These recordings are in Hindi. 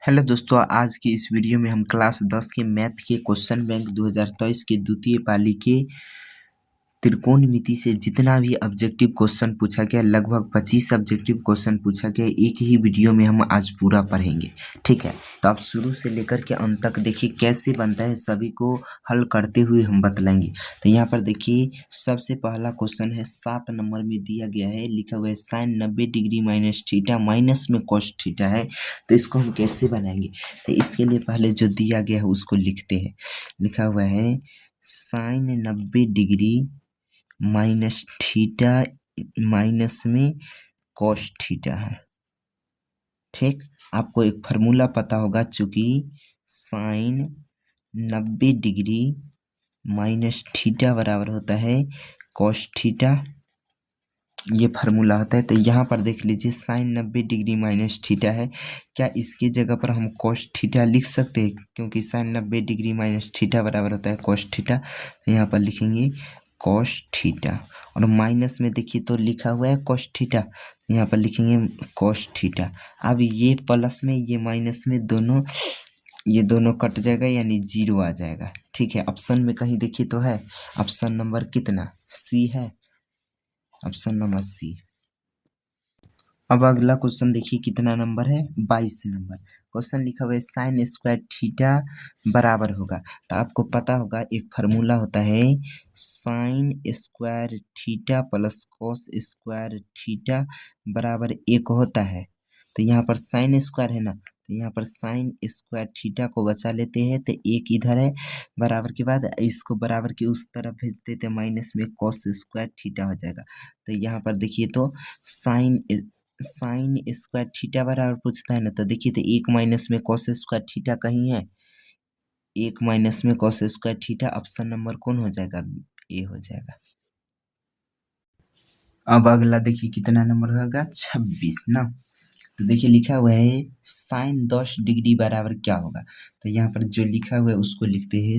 हेलो दोस्तों, आज की इस वीडियो में हम क्लास 10 के मैथ के क्वेश्चन बैंक 2023 के द्वितीय पाली के त्रिकोणमिति से जितना भी ऑब्जेक्टिव क्वेश्चन पूछा गया, लगभग 25 ऑब्जेक्टिव क्वेश्चन पूछा गया, एक ही वीडियो में हम आज पूरा पढ़ेंगे। ठीक है, तो आप शुरू से लेकर के अंत तक देखिए कैसे बनता है, सभी को हल करते हुए हम बतलाएंगे। तो यहाँ पर देखिए सबसे पहला क्वेश्चन है 7 नंबर में दिया गया है, लिखा हुआ है sine 90 degree minus theta minus में कॉस थीटा है। तो इसको हम कैसे बनाएंगे? तो इसके लिए पहले जो दिया गया है उसको लिखते हैं। लिखा हुआ है sine 90 degree minus theta minus में कॉस थीटा है। ठीक, आपको एक फार्मूला पता होगा, चूंकि साइन 90 डिग्री माइनस थीटा बराबर होता है कॉस थीटा, ये फार्मूला होता है। तो यहाँ पर देख लीजिए साइन 90 डिग्री माइनस थीटा है, क्या इसकी जगह पर हम कॉस थीटा लिख सकते हैं? क्योंकि साइन 90 डिग्री माइनस थीटा बराबर होता है कॉस थीटा। तो यहाँ पर लिखेंगे कॉस थीटा, और माइनस में देखिए तो लिखा हुआ है कॉस थीटा, यहाँ पर लिखेंगे कॉस थीटा। अब ये प्लस में ये माइनस में दोनों ये दोनों कट जाएगा, यानी जीरो आ जाएगा। ठीक है, ऑप्शन में कहीं देखिए तो है, ऑप्शन नंबर कितना? सी है, ऑप्शन नंबर सी। अब अगला क्वेश्चन देखिए कितना नंबर है, 22 नंबर। क्वेश्चन लिखा हुआ है साइन स्क्वायर थीटा बराबर होगा। तो आपको पता होगा एक फार्मूला होता है sine square theta plus cos square theta बराबर एक होता है। तो यहाँ पर साइन स्क्वायर है ना, तो यहाँ पर साइन स्क्वायर थीटा को बचा लेते हैं, तो एक इधर है बराबर के बाद इसको बराबर के उस तरफ भेज देते हैं, माइनस में कॉस स्क्वायर थीटा हो जाएगा। तो यहाँ पर देखिए तो साइन स्क्वायर थीटा बराबर पूछता है ना, तो देखिए तो एक माइनस में कॉस स्क्वायर थीटा कहीं है, एक माइनस में cos square theta, option number कौन हो जाएगा? ए हो जाएगा। अब अगला देखिए कितना नंबर होगा, 26 ना। तो देखिए लिखा हुआ है साइन 10 डिग्री बराबर क्या होगा? तो यहाँ पर जो लिखा हुआ है उसको लिखते हैं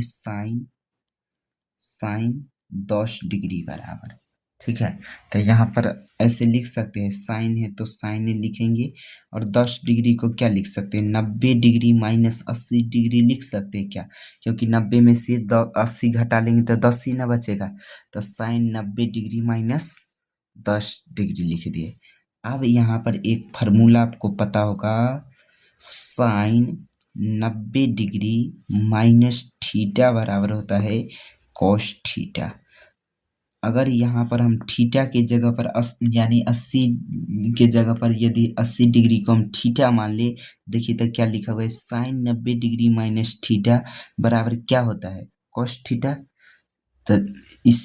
साइन 10 डिग्री बराबर। ठीक है, तो यहाँ पर ऐसे लिख सकते हैं, साइन है तो साइन लिखेंगे, और 10 डिग्री को क्या लिख सकते हैं? 90 डिग्री माइनस 80 डिग्री लिख सकते हैं क्या? क्योंकि 90 में से 80 घटा लेंगे तो 10 ही ना बचेगा। तो साइन 90 डिग्री माइनस 10 डिग्री लिख दिए। अब यहाँ पर एक फार्मूला आपको पता होगा, साइन 90 डिग्री माइनस थीटा बराबर होता है कॉस थीटा। अगर यहाँ पर हम थीटा के जगह पर यानी 80 के जगह पर यदि 80 डिग्री को हम थीटा मान ले, देखिए तो क्या लिखा हुआ है साइन 90 डिग्री माइनस थीटा बराबर क्या होता है? Cos theta. तो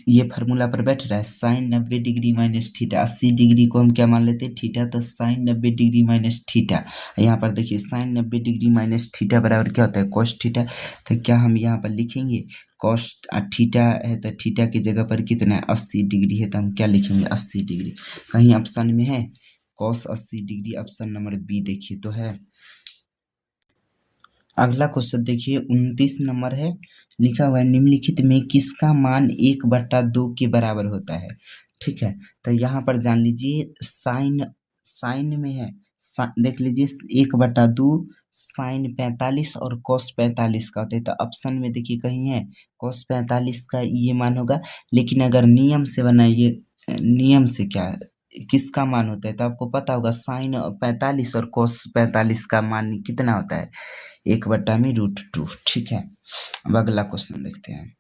ये फार्मूला पर बैठ रहा है, sine 90 degree minus theta, 80 degree को हम क्या मान लेते हैं? थीटा। तो साइन 90 डिग्री माइनस थीटा, यहाँ पर देखिए साइन 90 डिग्री माइनस थीटा बराबर क्या होता है? Cos theta. तो क्या हम यहाँ पर लिखेंगे कॉस थीटा है, तो थीटा की जगह पर कितना है? 80 डिग्री है, तो हम क्या लिखेंगे? 80 डिग्री। कहीं ऑप्शन में है cos 80 degree? Option number B देखिए तो है। अगला क्वेश्चन देखिए 29 नंबर है, लिखा हुआ है निम्नलिखित में किसका मान 1/2 के बराबर होता है? ठीक है, तो यहाँ पर जान लीजिए साइन में है, देख लीजिए 1/2 साइन 45 और कॉस 45 का होता है। तो ऑप्शन में देखिए कहीं है कॉस 45 का ये मान होगा, लेकिन अगर नियम से बनाइए, नियम से क्या किसका मान होता है? तो आपको पता होगा साइन 45 और कॉस 45 का मान कितना होता है? 1/√2। ठीक है, अब अगला क्वेश्चन देखते हैं,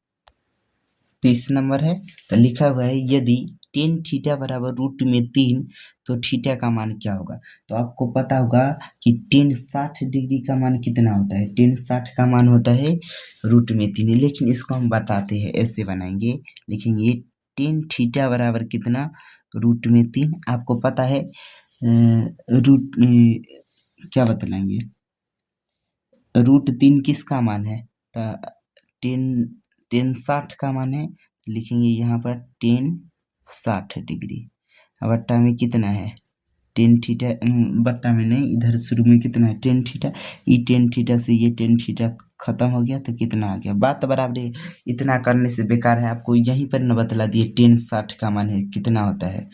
30 नंबर है। तो लिखा हुआ है यदि टेन थीटा बराबर √3 तो थीटा का मान क्या होगा? तो आपको पता होगा कि टेन 60 डिग्री का मान कितना होता है? टेन 60 का मान होता है √3, लेकिन इसको हम बताते हैं, ऐसे बनाएंगे, लिखेंगे टेन थीटा बराबर कितना? √3। आपको पता है रूट क्या बतलाएंगे, √3 किसका मान है? तो टेन 60 का मान है, लिखेंगे यहाँ पर टेन 60 डिग्री। अब बट्टा में कितना है? टेन थीटा, बट्टा में नहीं, इधर शुरू में कितना है? Tan theta. ये टेन थीटा से ये टेन थीटा खत्म हो गया, तो कितना आ गया? बात बराबर है, इतना करने से बेकार है, आपको यहीं पर न बतला दिए टेन 60 का मान है कितना होता है।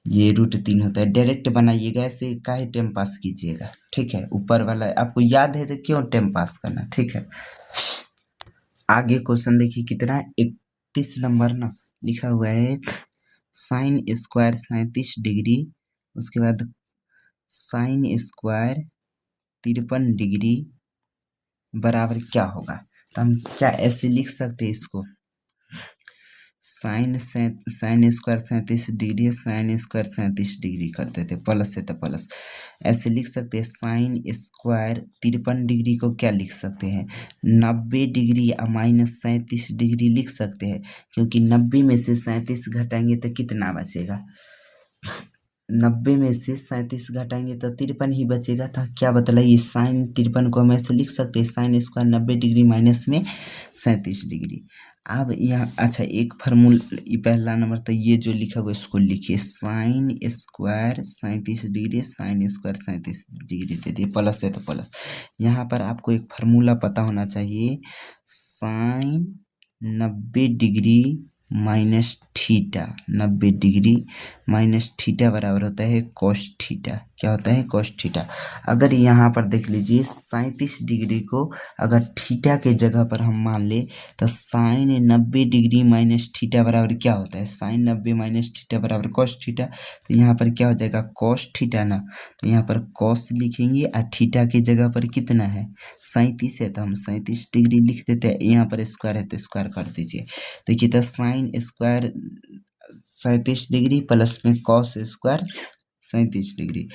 ये √3 होता है। डायरेक्ट बनाइएगा, ऐसे काहे टाइम पास कीजिएगा, ठीक है। ऊपर वाला आपको याद है तो क्यों टाइम पास करना, ठीक है। आगे क्वेश्चन देखिए कितना 31 नंबर ना लिखा हुआ है, साइन स्क्वायर 37 डिग्री, उसके बाद साइन स्क्वायर 53 डिग्री बराबर क्या होगा। तो हम क्या ऐसे लिख सकते हैं इसको, sign square 37 degree, sine square 37 degree कर देते, प्लस है तो प्लस ऐसे लिख सकते हैं। साइन स्क्वायर 53 डिग्री को क्या लिख सकते हैं, 90 डिग्री माइनस 37 डिग्री लिख सकते हैं, क्योंकि 90 में से 37 घटाएंगे तो कितना बचेगा, 90 में से 37 घटाएंगे तो 53 ही बचेगा। था क्या बतलाइए, साइन 53 को हम ऐसे लिख सकते हैं, साइन स्क्वायर 90 डिग्री माइनस में 37 डिग्री। अब यहाँ अच्छा एक फार्मूला, पहला नंबर तो ये जो लिखा हुआ इसको लिखिए, sine square 37 degree, sine square 37 degree दे दिए, प्लस है तो प्लस। यहाँ पर आपको एक फार्मूला पता होना चाहिए, sine 90 degree minus theta, 90 degree minus theta बराबर होता है कॉस थीटा। क्या होता है, कॉस थीटा। अगर यहाँ पर देख लीजिए 37 डिग्री को अगर थीटा के जगह पर हम मान ले तो साइन 90 डिग्री माइनस थीटा बराबर क्या होता है, साइन 90 माइनस थीटा बराबर कॉस थीटा। तो यहाँ पर क्या हो जाएगा, कॉस थीटा ना, तो यहाँ पर कॉस लिखेंगे और थीटा की जगह पर कितना है, 37 है, तो हम 37 डिग्री लिख देते हैं। यहाँ पर स्क्वायर है तो स्क्वायर कर दीजिए। देखिए तो साइन स्क्वायर 37 डिग्री प्लस में कॉस स्क्वायर 37 डिग्री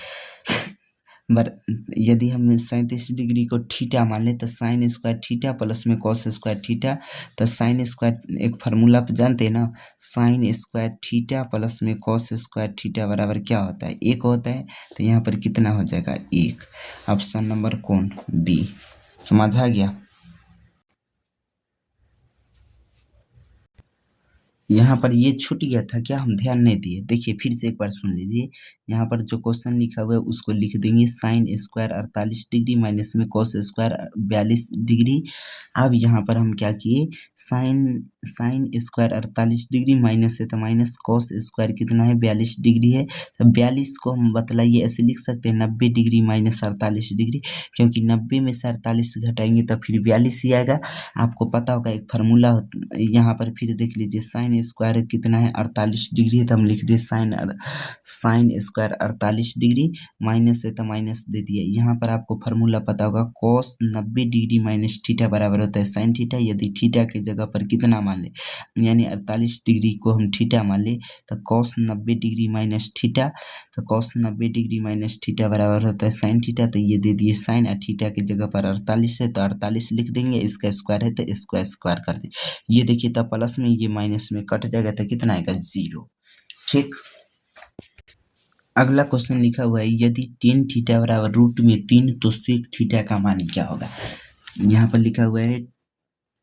यदि हम 37 डिग्री को थीटा मान ले तो साइन स्क्वायर थीटा प्लस में कॉस स्क्वायर थीटा, तो साइन स्क्वायर एक फार्मूला पे जानते हैं ना, साइन स्क्वायर थीटा प्लस में कॉस स्क्वायर थीटा बराबर क्या होता है, 1 होता है। तो यहाँ पर कितना हो जाएगा, 1। ऑप्शन नंबर कौन, बी। समझ आ गया। यहाँ पर ये छूट गया था क्या, हम ध्यान नहीं दिए। देखिए फिर से एक बार सुन लीजिए, यहाँ पर जो क्वेश्चन लिखा हुआ है उसको लिख देंगे, साइन स्क्वायर 48 डिग्री माइनस में कॉस स्क्वायर 42 डिग्री। अब यहाँ पर हम क्या किए, साइन स्क्वायर 48 डिग्री माइनस है तो माइनस, कॉस स्क्वायर कितना है 42 डिग्री है, तो 42 को हम बतलाइए ऐसे लिख सकते हैं 90 डिग्री माइनस 48 डिग्री, क्योंकि 90 में से 48 घटाएंगे तो फिर 42 ही आएगा। आपको पता होगा एक फार्मूला यहाँ पर फिर देख लीजिए, साइन स्क्वायर कितना है 48 डिग्री, तो हम लिख दिए साइन स्क्वायर 48 डिग्री, माइनस है तो माइनस दे दिए। यहाँ पर आपको फार्मूला पता होगा, कॉस 90 डिग्री माइनस थीटा बराबर होता है साइन थीटा। यदि थीटा की जगह पर कितना मान ले, यानी 48 डिग्री को हम थीटा मान ले, तो कॉस 90 डिग्री माइनस थीटा, तो कॉस 90 डिग्री माइनस थीटा बराबर होता है साइन थीटा। तो ये दे दिए साइन, और थीटा की जगह पर 48 है तो 48 लिख देंगे, इसका स्क्वायर है तो इसको स्क्वायर कर दे। ये देखिए तब प्लस में ये माइनस में कट जाएगा तो कितना आएगा, 0। ठीक। अगला क्वेश्चन लिखा हुआ है, यदि टेन थीटा बराबर √3 तो सेक थीटा का मान क्या होगा। यहाँ पर लिखा हुआ है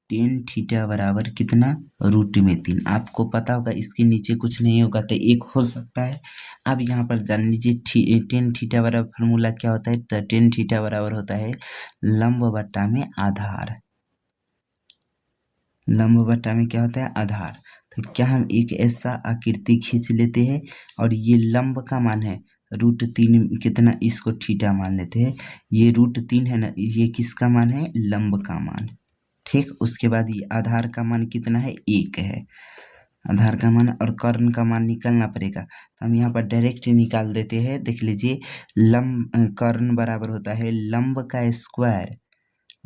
टेन थीटा बराबर कितना, √3। आपको पता होगा इसके नीचे कुछ नहीं होगा तो एक हो सकता है। अब यहाँ पर जान लीजिए टेन थीटा बराबर फार्मूला क्या होता है, तो टेन थीटा बराबर होता है लंब बट्टा में आधार। लंब बट्टा में क्या होता है, आधार। तो क्या हम एक ऐसा आकृति खींच लेते हैं और ये लंब का मान है √3 कितना, इसको थीटा मान लेते हैं। ये √3 है ना, ये किसका मान है, लंब का मान। ठीक। उसके बाद ये आधार का मान कितना है, 1 है, आधार का मान, और कर्ण का मान निकालना पड़ेगा। तो हम यहाँ पर डायरेक्ट निकाल देते हैं। देख लीजिए कर्ण बराबर होता है लंब का स्क्वायर,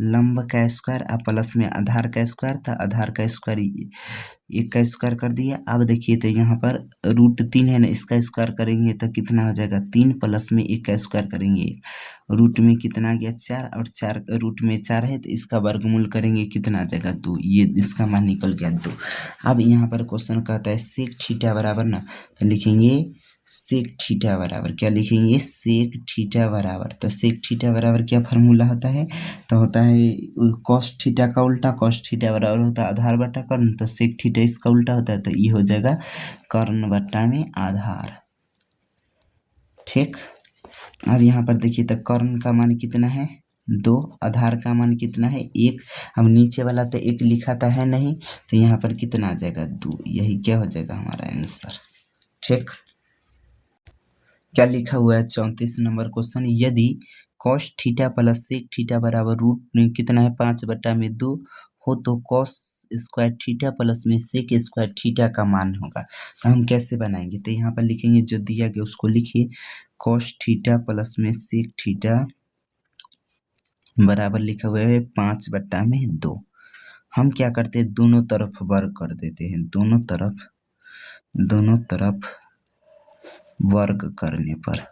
लंब का स्क्वायर और प्लस में आधार का स्क्वायर था, आधार का स्क्वायर 1 का स्क्वायर कर दिया। अब देखिए तो यहाँ पर √3 है ना, इसका स्क्वायर करेंगे तो कितना हो जाएगा, 3 प्लस में 1 का स्क्वायर करेंगे, रूट में कितना आ गया 4, और 4 रूट में 4 है तो इसका वर्गमूल करेंगे कितना आ जाएगा 2, ये इसका मान निकल गया 2। अब यहाँ पर क्वेश्चन कहता है सेक थीटा बराबर ना, तो लिखेंगे सेक थीटा बराबर क्या लिखेंगे, सेक थीटा बराबर, तो सेक थीटा बराबर क्या फार्मूला होता है, तो होता है कॉस थीटा का उल्टा, कॉस थीटा बराबर होता है आधार बटा कर्ण, तो सेक थीटा इसका उल्टा होता है, तो ये हो जाएगा कर्ण बट्टा में आधार। ठीक। अब यहाँ पर देखिए तो कर्ण का मान कितना है 2, आधार का मान कितना है 1। अब नीचे वाला तो 1 लिखा था है नहीं, तो यहाँ पर कितना आ जाएगा 2, यही क्या हो जाएगा हमारा आंसर। ठीक। क्या लिखा हुआ है 34 नंबर क्वेश्चन, यदि cos theta plus sec theta बराबर रूट में कितना है 5/2 हो तो कॉस स्क्वायर थीटा प्लस में सेक स्क्वायर थीटा का मान होगा। तो हम कैसे बनाएंगे, तो यहाँ पर लिखेंगे जो दिया गया उसको लिखिए, कॉस थीटा प्लस में सेक थीटा बराबर लिखा हुआ है 5/2। हम क्या करते हैं, दोनों तरफ वर्ग कर देते हैं, दोनों तरफ वर्ग करने पर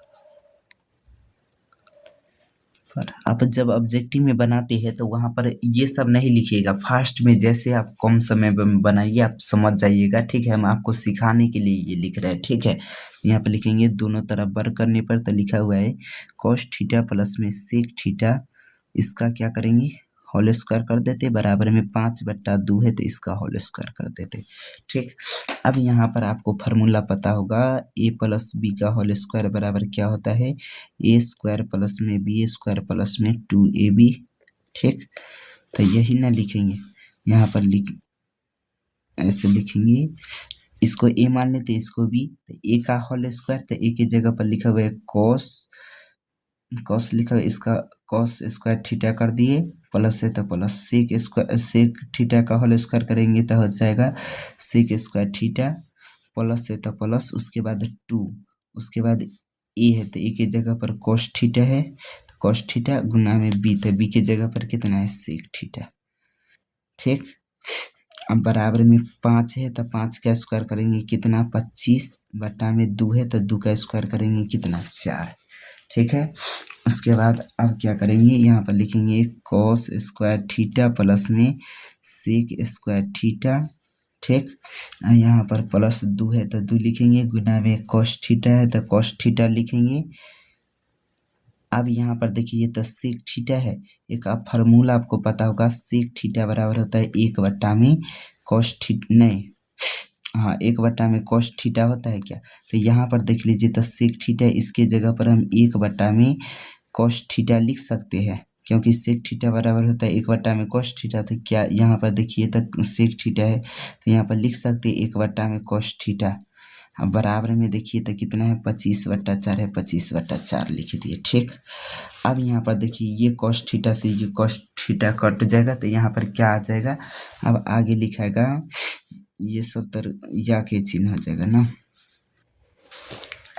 आप जब ऑब्जेक्टिव में बनाते हैं तो वहाँ पर ये सब नहीं लिखिएगा, फास्ट में जैसे आप कम समय में बनाइए, आप समझ जाइएगा, ठीक है। हम आपको सिखाने के लिए ये लिख रहे हैं, ठीक है। यहाँ पर लिखेंगे दोनों तरफ वर्ग करने पर, तो लिखा हुआ है कॉस थीटा प्लस में सेक थीटा, इसका क्या करेंगे होल स्क्वायर कर देते, बराबर में 5/2 है तो इसका होल स्क्वायर कर देते, ठीक। अब यहाँ पर आपको फार्मूला पता होगा, ए प्लस बी का होल स्क्वायर बराबर क्या होता है, ए स्क्वायर प्लस में बी स्क्वायर प्लस में 2ab, ठीक। तो यही ना लिखेंगे, यहाँ पर ऐसे लिखेंगे, इसको ए मान लेते इसको बी, तो ए का होल स्क्वायर, तो ए की जगह पर लिखा हुआ है कॉस लिखा हुआ है, इसका कॉस स्क्वायर थीटा कर दिए, प्लस है तो प्लस, सेक थीटा का होल स्क्वायर करेंगे तो हो जाएगा सेक स्क्वायर थीटा, प्लस है तो प्लस, उसके बाद 2, उसके बाद ए है तो ए की जगह पर कॉस थीटा है, तो कॉस थीटा गुना में बी, तो बी की जगह पर कितना है सेक थीटा, ठीक। अब बराबर में 5 है तो 5 का स्क्वायर करेंगे कितना 25/2 है तो 2 का स्क्वायर करेंगे कितना 4, ठीक है। उसके बाद अब क्या करेंगे, यहाँ पर लिखेंगे कॉस स्क्वायर थीटा प्लस में सेक स्क्वायर थीटा, ठीक। यहाँ पर प्लस 2 है तो 2 लिखेंगे, गुना में कॉस थीटा है तो कॉस थीटा लिखेंगे। अब यहाँ पर देखिए ये तो सेक थीटा है, एक आप फार्मूला आपको पता होगा, सेक थीटा बराबर होता है 1/में कॉस थीटा, नहीं हाँ 1/में कॉस थीटा होता है क्या, तो यहाँ पर देख लीजिए तो सेक थीटा, इसके जगह पर हम 1/में कॉस थीटा लिख सकते हैं, क्योंकि सेक थीटा बराबर होता है 1/में कॉस थीटा, तो क्या यहाँ पर देखिए तो सेक थीटा है तो यहाँ पर लिख सकते हैं 1/में कॉस थीटा। अब बराबर में देखिए तो कितना है 25/4 है, 25/4 लिख दिए, ठीक। अब यहाँ पर देखिए ये कॉस थीटा से ये कॉस थीटा कट जाएगा तो यहाँ पर क्या आ जाएगा, अब आगे लिखाएगा ये 70 या के चिन्ह हो जाएगा ना,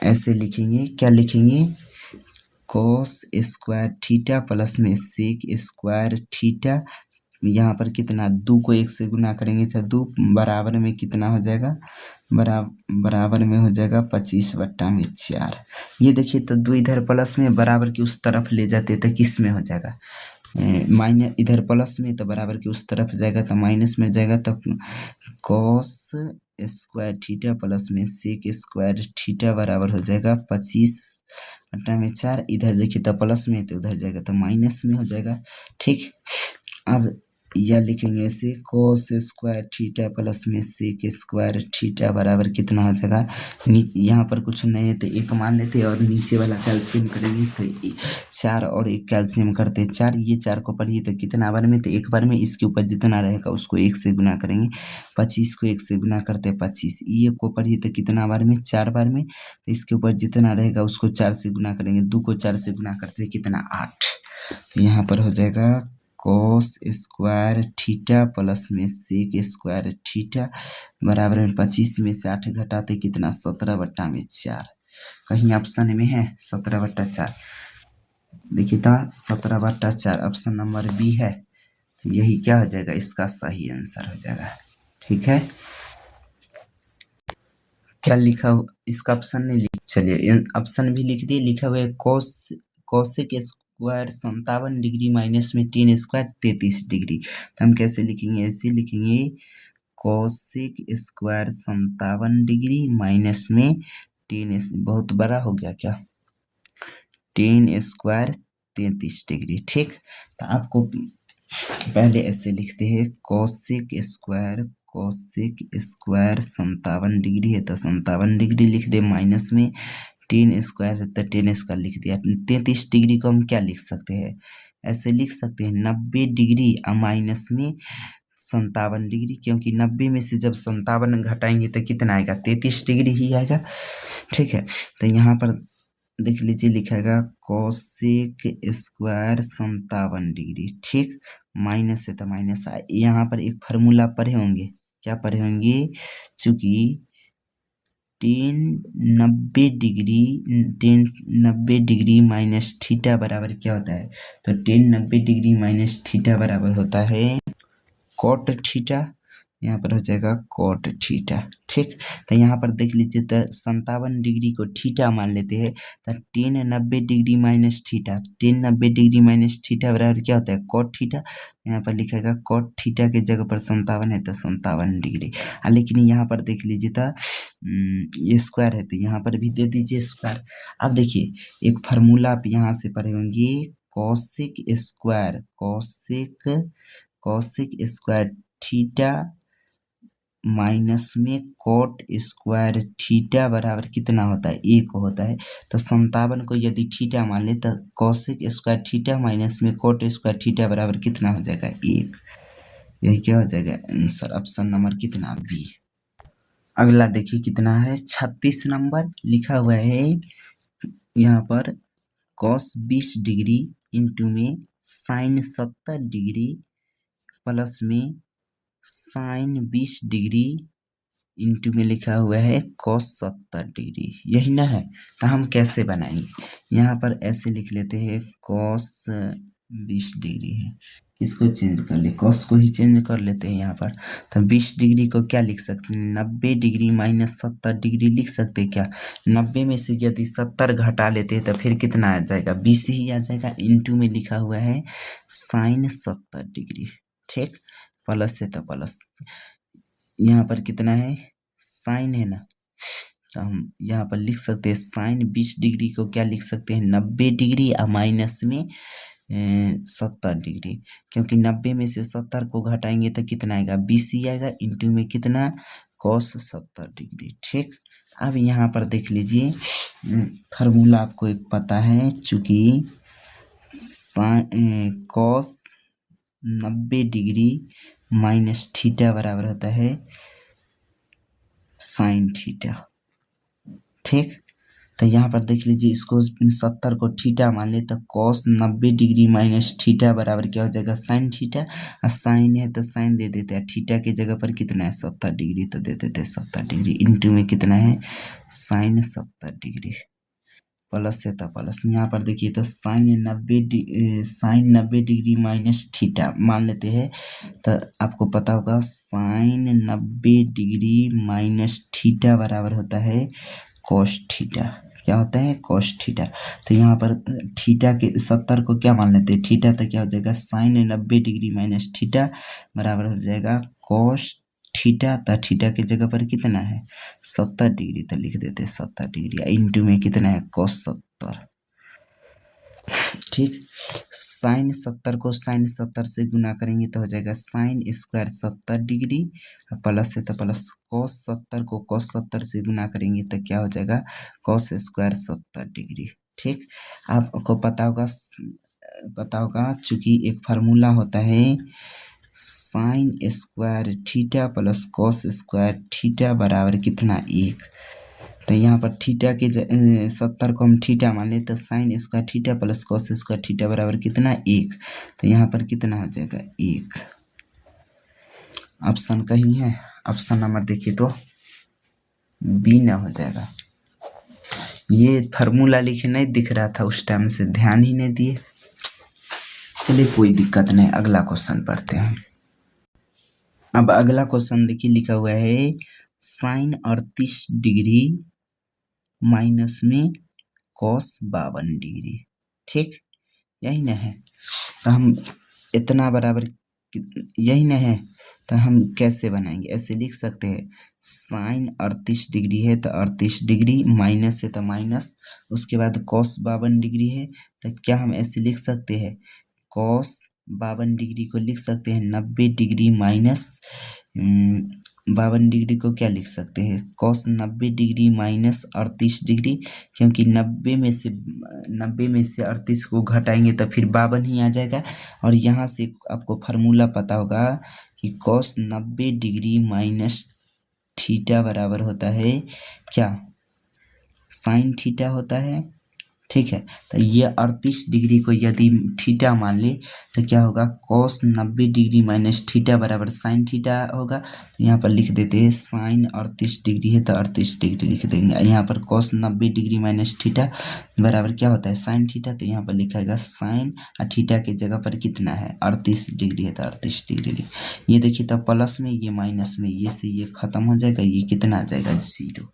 ऐसे लिखेंगे, क्या लिखेंगे कॉस स्क्वायर थीटा प्लस में सेक स्क्वायर थीटा, यहाँ पर कितना 2 को 1 से गुना करेंगे तो 2, बराबर में कितना हो जाएगा, बराबर में हो जाएगा 25/4। ये देखिए तो 2 इधर प्लस में बराबर की उस तरफ ले जाते तो किस में हो जाएगा, माइनस, इधर प्लस में तो बराबर की उस तरफ जाएगा तो माइनस में जाएगा, तो कॉस स्क्वायर थीटा प्लस में सेक स्क्वायर थीटा बराबर हो जाएगा 25/4, इधर देखिए तो प्लस में तो उधर जाएगा तो माइनस में हो जाएगा, ठीक। अब यह लिखेंगे ऐसे कॉस स्क्वायर थीटा प्लस में सेक स्क्वायर थीटा बराबर कितना हो जाएगा, यहाँ पर कुछ नहीं है तो 1 मान लेते और नीचे वाला कैल्शियम करेंगे तो 4 और 1 कैल्शियम करते 4, ये 4 को पढ़िए तो कितना बार में, तो एक बार में, इसके ऊपर जितना रहेगा उसको 1 से गुना करेंगे, 25 को 1 से गुना करते 25, ये को पढ़िए तो कितना बार में 4 बार में, तो इसके ऊपर जितना रहेगा उसको 4 से गुना करेंगे, 2 को 4 से गुना करते कितना 8, तो यहाँ पर हो जाएगा कॉस स्क्वायर थीटा प्लस में सेक स्क्वायर थीटा बराबर में 25 में से 8 घटाते कितना 17/4, कहीं ऑप्शन में है 17/4, देखिए था 17/4 ऑप्शन नंबर बी है, तो यही क्या हो जाएगा इसका सही आंसर हो जाएगा, ठीक है। क्या लिखा इसका ऑप्शन नहीं लिख, चलिए ऑप्शन भी लिख दिए, लिखा हुआ है कोसेक स्क्वायर 57 डिग्री माइनस में टेन स्क्वायर 33 डिग्री, तो हम कैसे लिखेंगे, ऐसे लिखेंगे कोसेक स्क्वायर 57 डिग्री माइनस में टेन, बहुत बड़ा हो गया क्या, टेन स्क्वायर 33 डिग्री, ठीक। तो आपको पहले ऐसे लिखते हैं कोसेक स्क्वायर 57 डिग्री है तो 57 डिग्री लिख दे, माइनस में टेन स्क्वायर है तो 10 स्क्वायर लिख दिया, 33 डिग्री को हम क्या लिख सकते हैं, ऐसे लिख सकते हैं 90 डिग्री और माइनस में 57 डिग्री, क्योंकि 90 में से जब 57 घटाएंगे तो कितना आएगा 33 डिग्री ही आएगा, ठीक है। तो यहाँ पर देख लीजिए लिखेगा कोसेक स्क्वायर 57 डिग्री, ठीक। माइनस से तो माइनस यहाँ पर एक फार्मूला पढ़े होंगे, क्या पढ़े होंगे, चूंकि 90 डिग्री माइनस थीटा बराबर क्या होता है, तो 90 डिग्री माइनस थीटा बराबर होता है कॉट थीटा, यहाँ पर हो जाएगा कॉट थीटा, ठीक। तो यहाँ पर देख लीजिए तो 57 डिग्री को थीटा मान लेते हैं, तो 90 degree minus theta, 90 degree minus theta बराबर क्या होता है कॉट थीटा। यहाँ पर लिखेगा कॉट थीटा के जगह पर 57 है तो 57 डिग्री। लेकिन यहाँ पर देख लीजिए तो ये स्क्वायर है तो यहाँ पर भी दे दीजिए स्क्वायर। अब देखिए एक फार्मूला आप यहाँ से पढ़े होंगे, cosec square, cosec square theta minus में कॉट स्क्वायर थीटा बराबर कितना होता है, 1 होता है। तो 57 को यदि थीटा मान ले तो कॉसेक स्क्वायर थीटा माइनस में कॉट स्क्वायर थीटा बराबर कितना हो जाएगा, 1। यही क्या हो जाएगा आंसर, ऑप्शन नंबर कितना, बी। अगला देखिए कितना है, 36 नंबर लिखा हुआ है यहाँ पर, कॉस 20 डिग्री इंटू में साइन 70 डिग्री प्लस में साइन 20 डिग्री इंटू में लिखा हुआ है कॉस 70 डिग्री, यही ना है। तो हम कैसे बनाएंगे, यहाँ पर ऐसे लिख लेते हैं कॉस 20 डिग्री है, इसको चेंज कर ले, कॉस को ही चेंज कर लेते हैं यहाँ पर। तो 20 डिग्री को क्या लिख सकते हैं, 90 डिग्री माइनस 70 डिग्री लिख सकते हैं क्या। 90 में से यदि 70 घटा लेते हैं तो फिर कितना आ जाएगा, 20 ही आ जाएगा। इंटू में लिखा हुआ है साइन 70 डिग्री, ठीक। प्लस है तो प्लस, यहाँ पर कितना है साइन है ना, तो हम यहाँ पर लिख सकते हैं साइन 20 डिग्री को क्या लिख सकते हैं 90 डिग्री और माइनस में 70 डिग्री, क्योंकि 90 में से 70 को घटाएंगे तो कितना आएगा 20 ही आएगा। इंटू में कितना कॉस 70 डिग्री, ठीक। अब यहाँ पर देख लीजिए फार्मूला आपको एक पता है, चूंकि कॉस 90 डिग्री माइनस थीटा बराबर होता है साइन थीटा, ठीक। तो यहाँ पर देख लीजिए इसको 70 को थीटा मान ले तो कॉस 90 डिग्री माइनस थीटा बराबर क्या हो जाएगा साइन थीटा, और साइन है तो साइन दे देते हैं, थीटा की जगह पर कितना है 70 डिग्री तो दे देते हैं 70 डिग्री। इंटू में कितना है साइन 70 डिग्री, प्लस है तो प्लस, यहाँ पर देखिए तो साइन 90 डिग्री माइनस थीटा मान लेते हैं, तो आपको पता होगा साइन 90 डिग्री माइनस थीटा बराबर होता है कॉस थीटा, क्या होता है कॉस थीटा। तो यहाँ पर थीटा के 70 को क्या मान लेते हैं थीटा, तो क्या हो जाएगा साइन 90 डिग्री माइनस थीटा बराबर हो जाएगा कॉस थीटा। तो थीटा की जगह पर कितना है 70 डिग्री, तो लिख देते हैं 70 डिग्री। इंटू में कितना है कॉस 70, ठीक। साइन 70 को साइन 70 से गुना करेंगे तो हो जाएगा साइन स्क्वायर 70 डिग्री, प्लस है तो प्लस, कॉस 70 को कॉस 70 से गुना करेंगे तो क्या हो जाएगा कॉस स्क्वायर 70 डिग्री, ठीक। आपको पता होगा चूंकि एक फार्मूला होता है sine square theta plus cos square theta बराबर कितना 1। तो यहाँ पर थीटा के 70 को हम थीटा मान लें तो sine square theta plus cos square theta बराबर कितना 1। तो यहाँ पर कितना हो जाएगा 1। ऑप्शन कहीं है, ऑप्शन नंबर देखिए तो बी ना हो जाएगा। ये फार्मूला लिखे नहीं दिख रहा था उस टाइम से ध्यान ही नहीं दिए, चलिए कोई दिक्कत नहीं, अगला क्वेश्चन पढ़ते हैं। अब अगला क्वेश्चन देखिए लिखा हुआ है साइन 38 डिग्री माइनस में कॉस 52 डिग्री, ठीक, यही ना है। तो हम इतना बराबर यही ना है, तो हम कैसे बनाएंगे, ऐसे लिख सकते हैं साइन 38 डिग्री है तो 38 डिग्री, माइनस है तो माइनस, उसके बाद कॉस 52 डिग्री है तो क्या हम ऐसे लिख सकते हैं कॉस 52 डिग्री को लिख सकते हैं 90 डिग्री माइनस 52 डिग्री को क्या लिख सकते हैं कॉस 90 डिग्री माइनस 38 डिग्री, क्योंकि 90 में से 38 को घटाएंगे तो फिर 52 ही आ जाएगा। और यहाँ से आपको फार्मूला पता होगा कि कॉस 90 डिग्री माइनस थीटा बराबर होता है क्या साइन थीटा होता है, ठीक है। तो ये 38 डिग्री को यदि थीटा मान ले तो क्या होगा, cos 90 डिग्री माइनस थीटा बराबर साइन थीटा होगा। तो यहाँ पर लिख देते हैं साइन 38 डिग्री है तो 38 डिग्री लिख देंगे। यहाँ पर cos 90 डिग्री माइनस थीटा बराबर क्या होता है, साइन थीटा। तो यहाँ पर लिखाएगा साइन और थीटा की जगह पर कितना है, 38 डिग्री है तो 38 डिग्री लिख। ये देखिए तो प्लस में ये माइनस में, ये से ये खत्म हो जाएगा, ये कितना आ जाएगा, 0।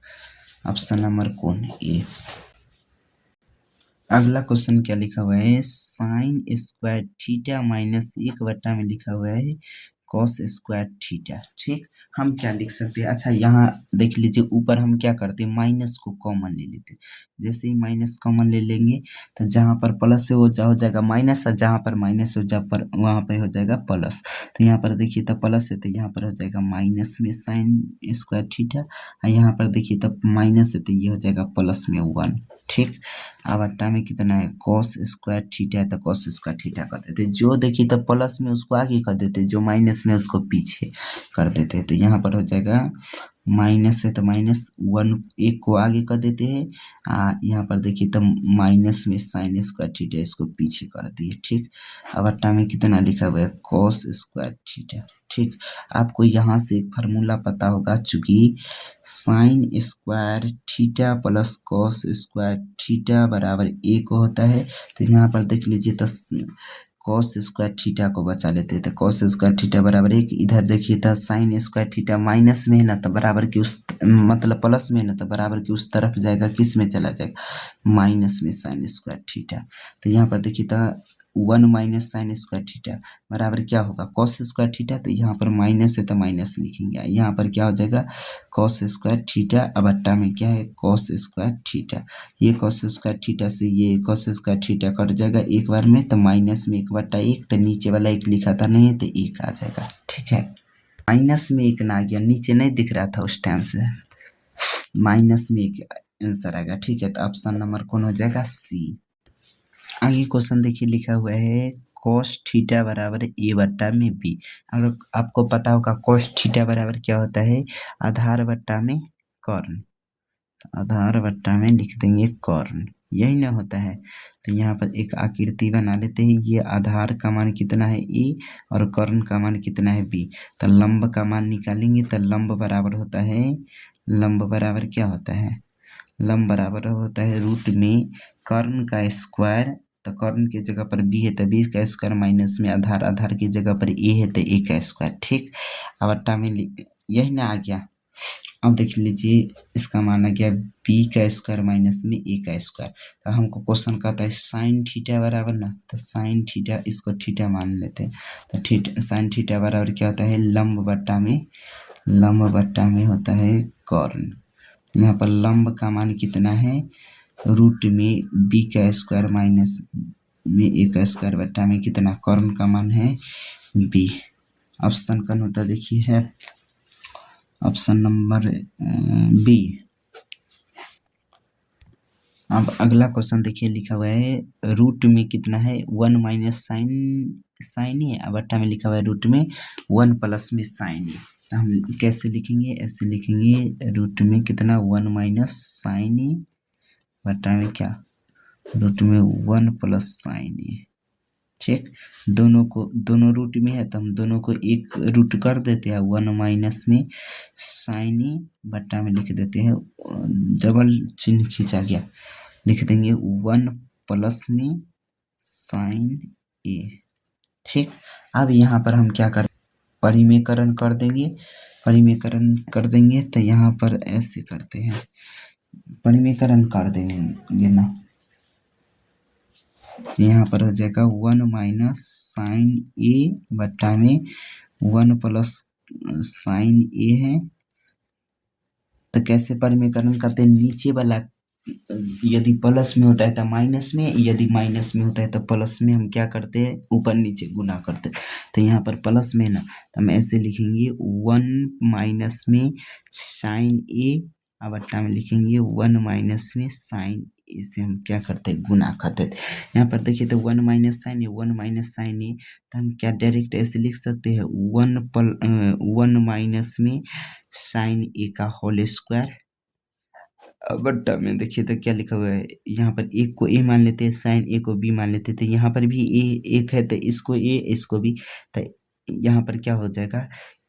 ऑप्शन नंबर कौन, ए। अगला क्वेश्चन क्या लिखा हुआ है, साइन स्क्वायर थीटा माइनस 1 में लिखा हुआ है कॉस स्क्वायर थीटा। ठीक, हम क्या लिख सकते हैं, अच्छा यहाँ देख लीजिए ऊपर हम क्या करते हैं, माइनस को कॉमन ले लेते हैं। जैसे ही माइनस कॉमन ले लेंगे तो जहाँ पर प्लस है वो हो जाएगा माइनस, और जहाँ पर माइनस हो जा पर वहाँ पे हो जाएगा प्लस। तो यहाँ पर देखिए तब प्लस है तो यहाँ पर हो जाएगा माइनस में साइन स्क्वायर थीटा, और यहाँ पर देखिए तब माइनस है तो ये हो जाएगा प्लस में 1। ठीक, अब अट्टा में कितना है, कॉस स्क्वायर थीटा है तो कॉस स्क्वायर थीटा कर देते, जो देखिए तब प्लस में उसको आगे कर देते, जो माइनस में उसको पीछे कर देते। तो यहाँ पर हो जाएगा माइनस है तो माइनस 1 एक को आगे कर देते हैं, यहाँ पर देखिए तब माइनस में साइन स्क्वायर थीटा इसको पीछे कर दिए। ठीक, अब अट्टा में कितना लिखा हुआ है, कॉस स्क्वायर थीटा। ठीक, आपको यहाँ से एक फार्मूला पता होगा, चूंकि sine square theta plus cos square theta बराबर 1 होता है। तो यहाँ पर देख लीजिए तो कॉस स्क्वायर थीटा को बचा लेते हैं, तो कॉस स्क्वायर थीटा बराबर 1, इधर देखिए तो साइन स्क्वायर थीटा माइनस में है ना तो बराबर की उस मतलब प्लस में है ना तो बराबर की उस तरफ जाएगा, किस में चला जाएगा, माइनस में साइन स्क्वायर थीटा। तो यहाँ पर देखिए तो 1 माइनस साइन स्क्वायर थीटा बराबर क्या होगा, कॉस स्क्वायर थीटा। तो यहाँ पर माइनस है तो माइनस लिखेंगे, यहाँ पर क्या हो जाएगा कॉस स्क्वायर थीटा, अब अट्टा में क्या है कॉस स्क्वायर थीटा। ये कॉस स्क्वायर थीटा से ये कॉस स्क्वायर थीटा कट जाएगा एक बार में, तो माइनस में 1/1, तो नीचे वाला 1 लिखा था नहीं तो 1 आ जाएगा। ठीक है, माइनस में 1 ना आ गया, नीचे नहीं दिख रहा था उस टाइम से, माइनस में 1 आंसर आएगा। ठीक है, तो ऑप्शन नंबर कौन हो जाएगा, सी। आगे क्वेश्चन देखिए लिखा हुआ है कॉस थीटा बराबर ए बट्टा में बी। अगर आपको पता होगा कॉस थीटा बराबर क्या होता है, आधार बट्टा में कॉर्न, आधार बट्टा में लिख देंगे कॉर्न, यही ना होता है। तो यहाँ पर एक आकृति बना लेते हैं, ये आधार का मान कितना है ए और कॉर्न का मान कितना है बी। तो लंब का मान निकालेंगे तो लंब बराबर होता है, लंब बराबर क्या होता है, लंब बराबर होता है रूट में कर्ण का स्क्वायर, तो कर्ण की जगह पर बी है तो बी का स्क्वायर माइनस में आधार, आधार की जगह पर ए है तो ए का स्क्वायर। ठीक, अब अट्टा में यही ना आ गया। अब देख लीजिए इसका मान आ गया बी का स्क्वायर माइनस में ए का स्क्वायर। तो हमको क्वेश्चन कहता है साइन थीटा बराबर ना, तो साइन थीटा इसको थीटा मान लेते हैं। तो थीटा साइन थीटा बराबर क्या होता है, लंब बट्टा में, लंब बट्टा में होता है कॉर्न। यहाँ पर लंब का मान कितना है, रूट में बी का स्क्वायर माइनस में ए का स्क्वायर बट्टा में कितना, कॉर्न का मान है बी। ऑप्शन कौन होता देखिए है ऑप्शन नंबर बी। अब अगला क्वेश्चन देखिए लिखा हुआ है रूट में कितना है 1 माइनस साइन, साइन ए, अब बट्टा में लिखा हुआ है रूट में 1 प्लस में साइन ए। तो हम कैसे लिखेंगे, ऐसे लिखेंगे रूट में कितना 1 माइनस साइन ए बट्टा में क्या, रूट में 1 प्लस साइन ए। ठीक, दोनों को, दोनों रूट में है तो हम दोनों को एक रूट कर देते हैं, 1 माइनस में साइन ए बट्टा में लिख देते हैं, डबल चिन्ह खींचा गया, लिख देंगे 1 प्लस में साइन ए। ठीक, अब यहाँ पर हम क्या कर, परिमेयकरण कर देंगे, परिमेयकरण कर देंगे तो यहाँ पर ऐसे करते हैं, परिमेयकरण कर देंगे ना, यहाँ पर हो जाएगा 1 माइनस साइन ए बट्टा में 1 प्लस साइन ए है। तो कैसे परिमेयकरण करते हैं, नीचे वाला यदि प्लस में होता है तो माइनस में, यदि माइनस में होता है तो प्लस में हम क्या करते हैं, ऊपर नीचे गुना करते हैं। तो यहाँ पर प्लस में ना तो हम ऐसे लिखेंगे 1 माइनस में साइन ए, अब अट्टा में लिखेंगे 1 माइनस में साइन, इसे हम क्या करते हैं, गुना करते थे। यहाँ पर देखिए तो 1 माइनस साइन ए, 1 माइनस साइन ए, तो हम क्या डायरेक्ट ऐसे लिख सकते हैं 1 माइनस में साइन ए का होल स्क्वायर, बट्टा में देखिए तो क्या लिखा हुआ है, यहाँ पर एक को ए मान लेते हैं, साइन ए को बी मान लेते हैं, तो यहाँ पर भी ए एक है तो इसको ए इसको बी, तो यहाँ पर क्या हो जाएगा,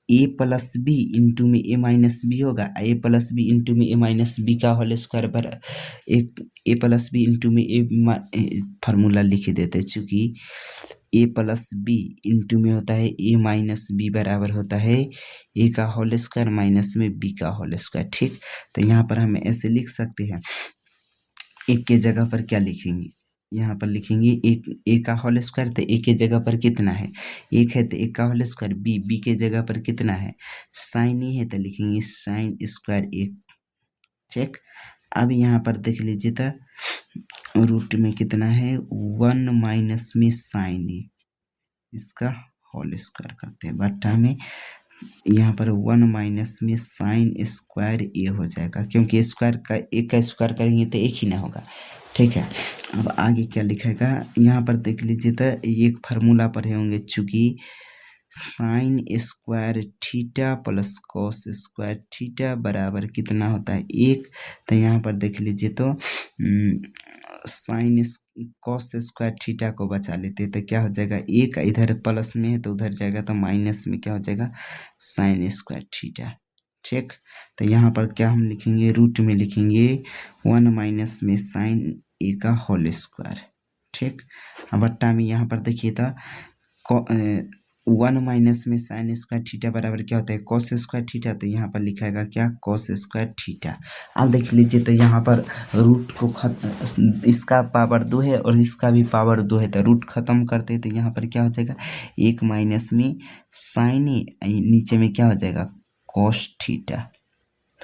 ए प्लस बी इंटू में ए माइनस बी होगा, ए प्लस बी इंटू में ए माइनस बी का होल स्क्वायर बराबर एक ए प्लस बी इंटू में ए फार्मूला लिख देते हैं, चूँकि ए प्लस बी इंटू में होता है ए माइनस बी बराबर होता है ए का होल स्क्वायर माइनस में बी का होल स्क्वायर। ठीक, तो यहाँ पर हम ऐसे लिख सकते हैं, एक के जगह पर क्या लिखेंगे, यहाँ पर लिखेंगे एक ए का होल स्क्वायर, तो ए के जगह पर कितना है, एक है तो एक का होल स्क्वायर, बी के जगह पर कितना है, साइन ए है तो लिखेंगे साइन स्क्वायर एक। ठीक, अब यहाँ पर देख लीजिए तो रूट में कितना है 1 माइनस में साइन ए, इसका होल स्क्वायर करते हैं, बट्टा में यहाँ पर 1 माइनस में साइन स्क्वायर ए हो जाएगा, क्योंकि स्क्वायर का एक का स्क्वायर करेंगे तो एक ही ना होगा। ठीक है, अब आगे क्या लिखेगा, यहाँ पर देख लीजिए तो एक फार्मूला पढ़े होंगे, चूँकि sine square theta plus cos square theta बराबर कितना होता है एक, तो यहाँ पर देख लीजिए तो साइन कॉस स्क्वायर थीटा को बचा लेते हैं, तो क्या हो जाएगा, एक इधर प्लस में है तो उधर जाएगा तो माइनस में क्या हो जाएगा साइन स्क्वायर थीटा। ठीक, तो यहाँ पर क्या हम लिखेंगे, रूट में लिखेंगे 1 माइनस में साइन ए का होल स्क्वायर। ठीक, अब बट्टा में यहाँ पर देखिए तो 1 माइनस में साइन स्क्वायर थीटा बराबर क्या होता है कॉस स्क्वायर थीटा, तो यहाँ पर लिखाएगा क्या कॉस स्क्वायर थीटा। अब देख लीजिए तो यहाँ पर रूट को इसका पावर 2 है और इसका भी पावर 2 है, तो रूट खत्म करते हैं, तो यहाँ पर क्या हो जाएगा 1 माइनस में साइन ए, नीचे में क्या हो जाएगा कॉस थीटा,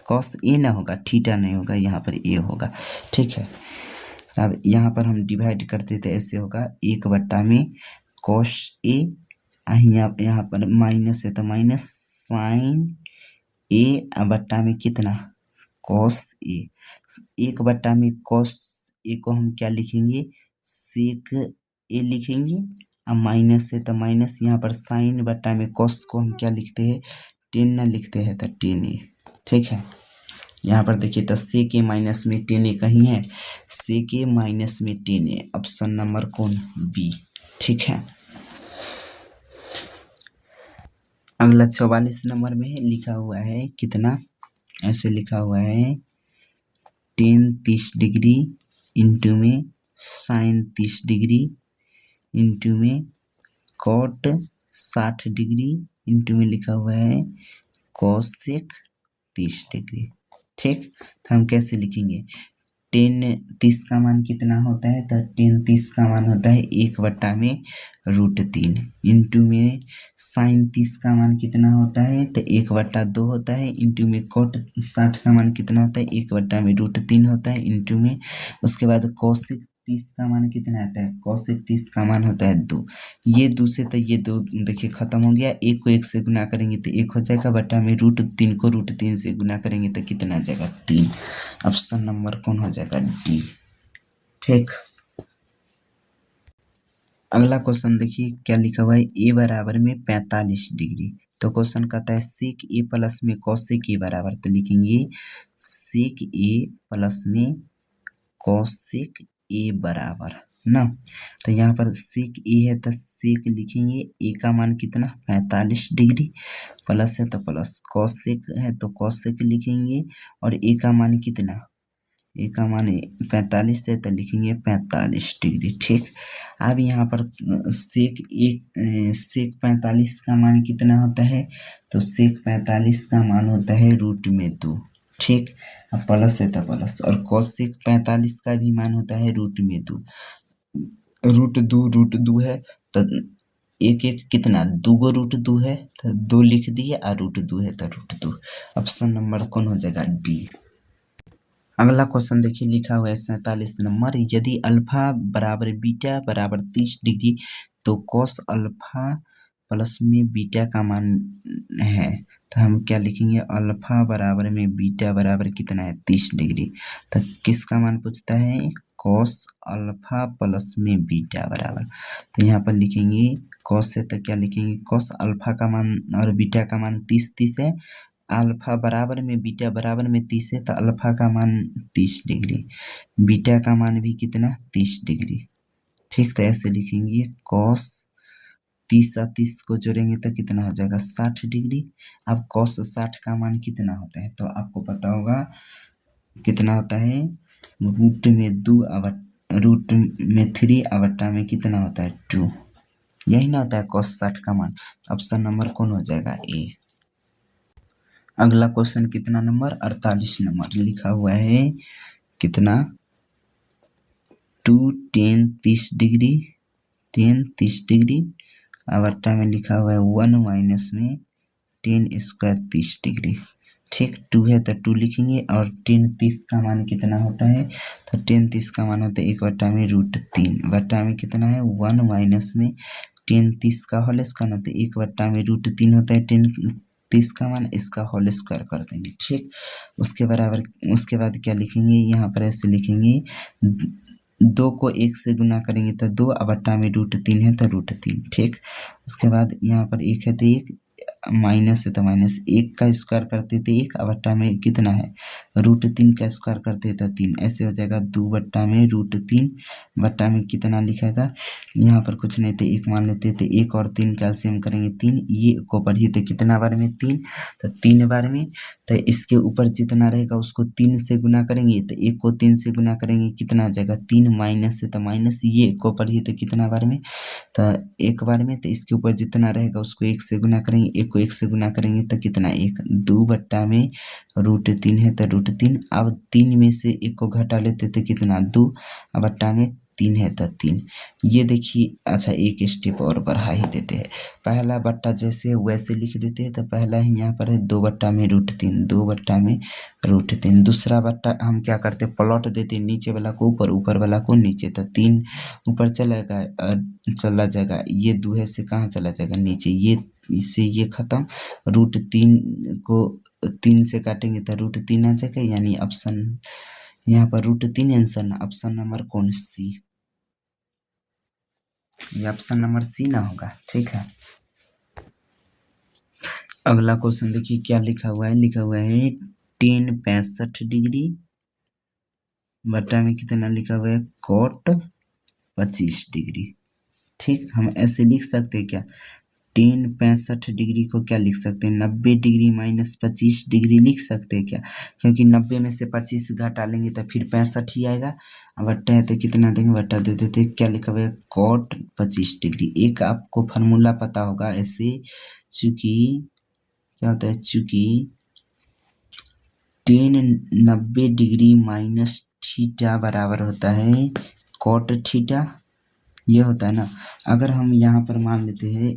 कॉस ए ना होगा थीटा नहीं होगा, यहाँ पर ए होगा। ठीक है, अब यहाँ पर हम डिवाइड करते थे, ऐसे होगा 1 बट्टा में कॉस ए, यहाँ पर माइनस है तो माइनस साइन ए बट्टा में कितना कॉस ए, 1 बट्टा में कॉस ए को हम क्या लिखेंगे सेक ए लिखेंगे, अब माइनस है तो माइनस, यहाँ पर साइन बट्टा में कॉस को हम क्या लिखते हैं 10 ना लिखते हैं तो 10 ए। ठीक है, यहाँ पर देखिए तो सेक ए माइनस में 10 ए कहीं है, सेक ए माइनस में 10 ए, ऑप्शन नंबर कौन बी। ठीक है, अगला 44 नंबर में लिखा हुआ है कितना, ऐसे लिखा हुआ है 10 30 डिग्री इंटू में साइन 30 डिग्री इंटू में कॉट 60 डिग्री इंटू में लिखा हुआ है कोसेक 30 डिग्री। ठीक, तो हम कैसे लिखेंगे, 10 30 का मान कितना होता है, तो 10 30 का मान होता है 1 बट्टा में √3 इंटू में साइन 30 का मान कितना होता है, तो 1 बट्टा 2 होता है, इंटू में कोट 60 का मान कितना होता है 1 बट्टा में √3 होता है, इंटू में उसके बाद कोसेक 30 का मान कितना आता है, कोसेक 30 का मान होता है 2, ये 2 से तो ये 2 देखिए खत्म हो गया, 1 को 1 से गुना करेंगे तो 1 हो जाएगा, बट्टा में √3 को √3 से गुना करेंगे तो कितना आ जाएगा 3, ऑप्शन नंबर कौन हो जाएगा डी। ठीक, अगला क्वेश्चन देखिए क्या लिखा हुआ है, ए बराबर में 45 डिग्री, तो क्वेश्चन कहता है सेक ए प्लस में कॉसेक ए बराबर, तो लिखेंगे सेक ए प्लस में कॉसेक ए बराबर ना, तो यहाँ पर सेक ए है तो सेक लिखेंगे, ए का मान कितना 45 डिग्री, प्लस है तो प्लस, कॉसेक है तो कॉसेक लिखेंगे, और ए का मान कितना, ए का मान 45 है तो लिखेंगे 45 डिग्री। ठीक, अब यहाँ पर सेक 45 का मान कितना होता है, तो सेक 45 का मान होता है √2। ठीक, अब प्लस है तो प्लस, और कोसेक 45 का भी मान होता है √2, √2 है तो एक एक कितना 2 गो √2 है तो 2 लिख दिए, और √2 है तो √2, ऑप्शन नंबर कौन हो जाएगा डी। अगला क्वेश्चन देखिए लिखा हुआ है 47 नंबर, यदि अल्फा बराबर बीटा बराबर 30 डिग्री तो कॉस अल्फा प्लस में बीटा का मान है, तो हम क्या लिखेंगे अल्फा बराबर में बीटा बराबर कितना है 30 डिग्री, तो किसका मान पूछता है कॉस अल्फा प्लस में बीटा बराबर, तो यहाँ पर लिखेंगे कॉस है तो क्या लिखेंगे कॉस अल्फा का मान और बीटा का मान 30 30 है, अल्फा बराबर में बीटा बराबर में 30 है तो अल्फा का मान 30 डिग्री, बीटा का मान भी कितना 30 डिग्री। ठीक, तो ऐसे लिखेंगे कॉस 30 और 30 को जोड़ेंगे तो कितना हो जाएगा 60 डिग्री। अब कॉस 60 का मान कितना होता है तो आपको पता होगा कितना होता है, रूट में 2 रूट में 3 अवट्टा में कितना होता है 2, यही ना होता है कॉस 60 का मान। ऑप्शन नंबर कौन हो जाएगा ए। अगला क्वेश्चन कितना नंबर 48 नंबर लिखा हुआ है कितना 2 10 30 डिग्री 10 30 डिग्री अवट्टा में लिखा हुआ है 1 माइनस में 10 स्क्वायर 30 डिग्री। ठीक, 2 है तो 2 लिखेंगे और 10 30 का मान कितना होता है तो 10 30 का मान होता है 1 बट्टा में रूट 3 बट्टा में कितना है 1 माइनस में 10 30 का होल स्क्वायर होता है 1 बट्टा में रूट 3 होता है 10 30 का मान, इसका होल स्क्वायर कर देंगे। ठीक, उसके बराबर उसके बाद क्या लिखेंगे यहाँ पर ऐसे लिखेंगे 2 को 1 से गुना करेंगे तो 2 बट्टा में रूट 3 है तो रूट 3। ठीक, उसके बाद यहाँ पर 1 है तो 1 माइनस है तो माइनस, 1 का स्क्वायर करते तो 1 बट्टा में कितना है रूट 3 का स्क्वायर करते तो 3, ऐसे हो जाएगा 2 बट्टा में रूट 3 बट्टा में कितना लिखेगा यहाँ पर कुछ नहीं तो 1 मान लेते तो 1 और 3 कैल्सियम करेंगे 3, ये को पढ़िए तो कितना बार में 3 तो 3 बार में, तो इसके ऊपर जितना रहेगा उसको 3 से गुना करेंगे तो 1 को 3 से गुना करेंगे कितना हो जाएगा 3 माइनस है तो माइनस, ये को पढ़िए तो कितना बार में तो 1 बार में, तो इसके ऊपर जितना रहेगा उसको 1 से गुना करेंगे, 1 को 1 से गुना करेंगे तो कितना 1, 2 बट्टा में रूट 3 है तो रूट 3। अब 3 में से 1 को घटा लेते तो कितना 2 बट्टा में 3 है तो 3। ये देखिए, अच्छा एक स्टेप और बढ़ा ही देते हैं, पहला बट्टा जैसे वैसे लिख देते हैं तो पहला ही यहाँ पर है 2 बट्टा में रूट 3, 2 बट्टा में रूट 3। दूसरा बट्टा हम क्या करते हैं प्लॉट देते हैं, नीचे वाला को ऊपर ऊपर वाला को नीचे, तो 3 ऊपर चला जाएगा, ये 2 है से कहाँ चला जाएगा नीचे, ये इससे ये खत्म, रूट 3 को 3 से काटेंगे तो रूट 3 आ जाएगा, यानी ऑप्शन यहाँ पर रूट 3 आंसर, ऑप्शन नंबर कौन सी, ये ऑप्शन नंबर सी ना होगा। ठीक है, अगला क्वेश्चन देखिए क्या लिखा हुआ है, लिखा हुआ है 10 65 डिग्री बट्टा में कितना लिखा हुआ है कॉट 25 डिग्री। ठीक, हम ऐसे लिख सकते हैं क्या 10 65 डिग्री को क्या लिख सकते हैं 90 डिग्री माइनस 25 डिग्री लिख सकते हैं क्या, क्योंकि 90 में से 25 घटा लेंगे तो फिर 65 ही आएगा, बट्टा है तो कितना देंगे बट्टा दे देते, क्या लिखा हुआ है कॉट 25 डिग्री। एक आपको फार्मूला पता होगा ऐसे, चूंकि क्या होता है चूंकि 10 90 डिग्री माइनस थीटा बराबर होता है कॉट थीटा, ये होता है ना। अगर हम यहाँ पर मान लेते हैं,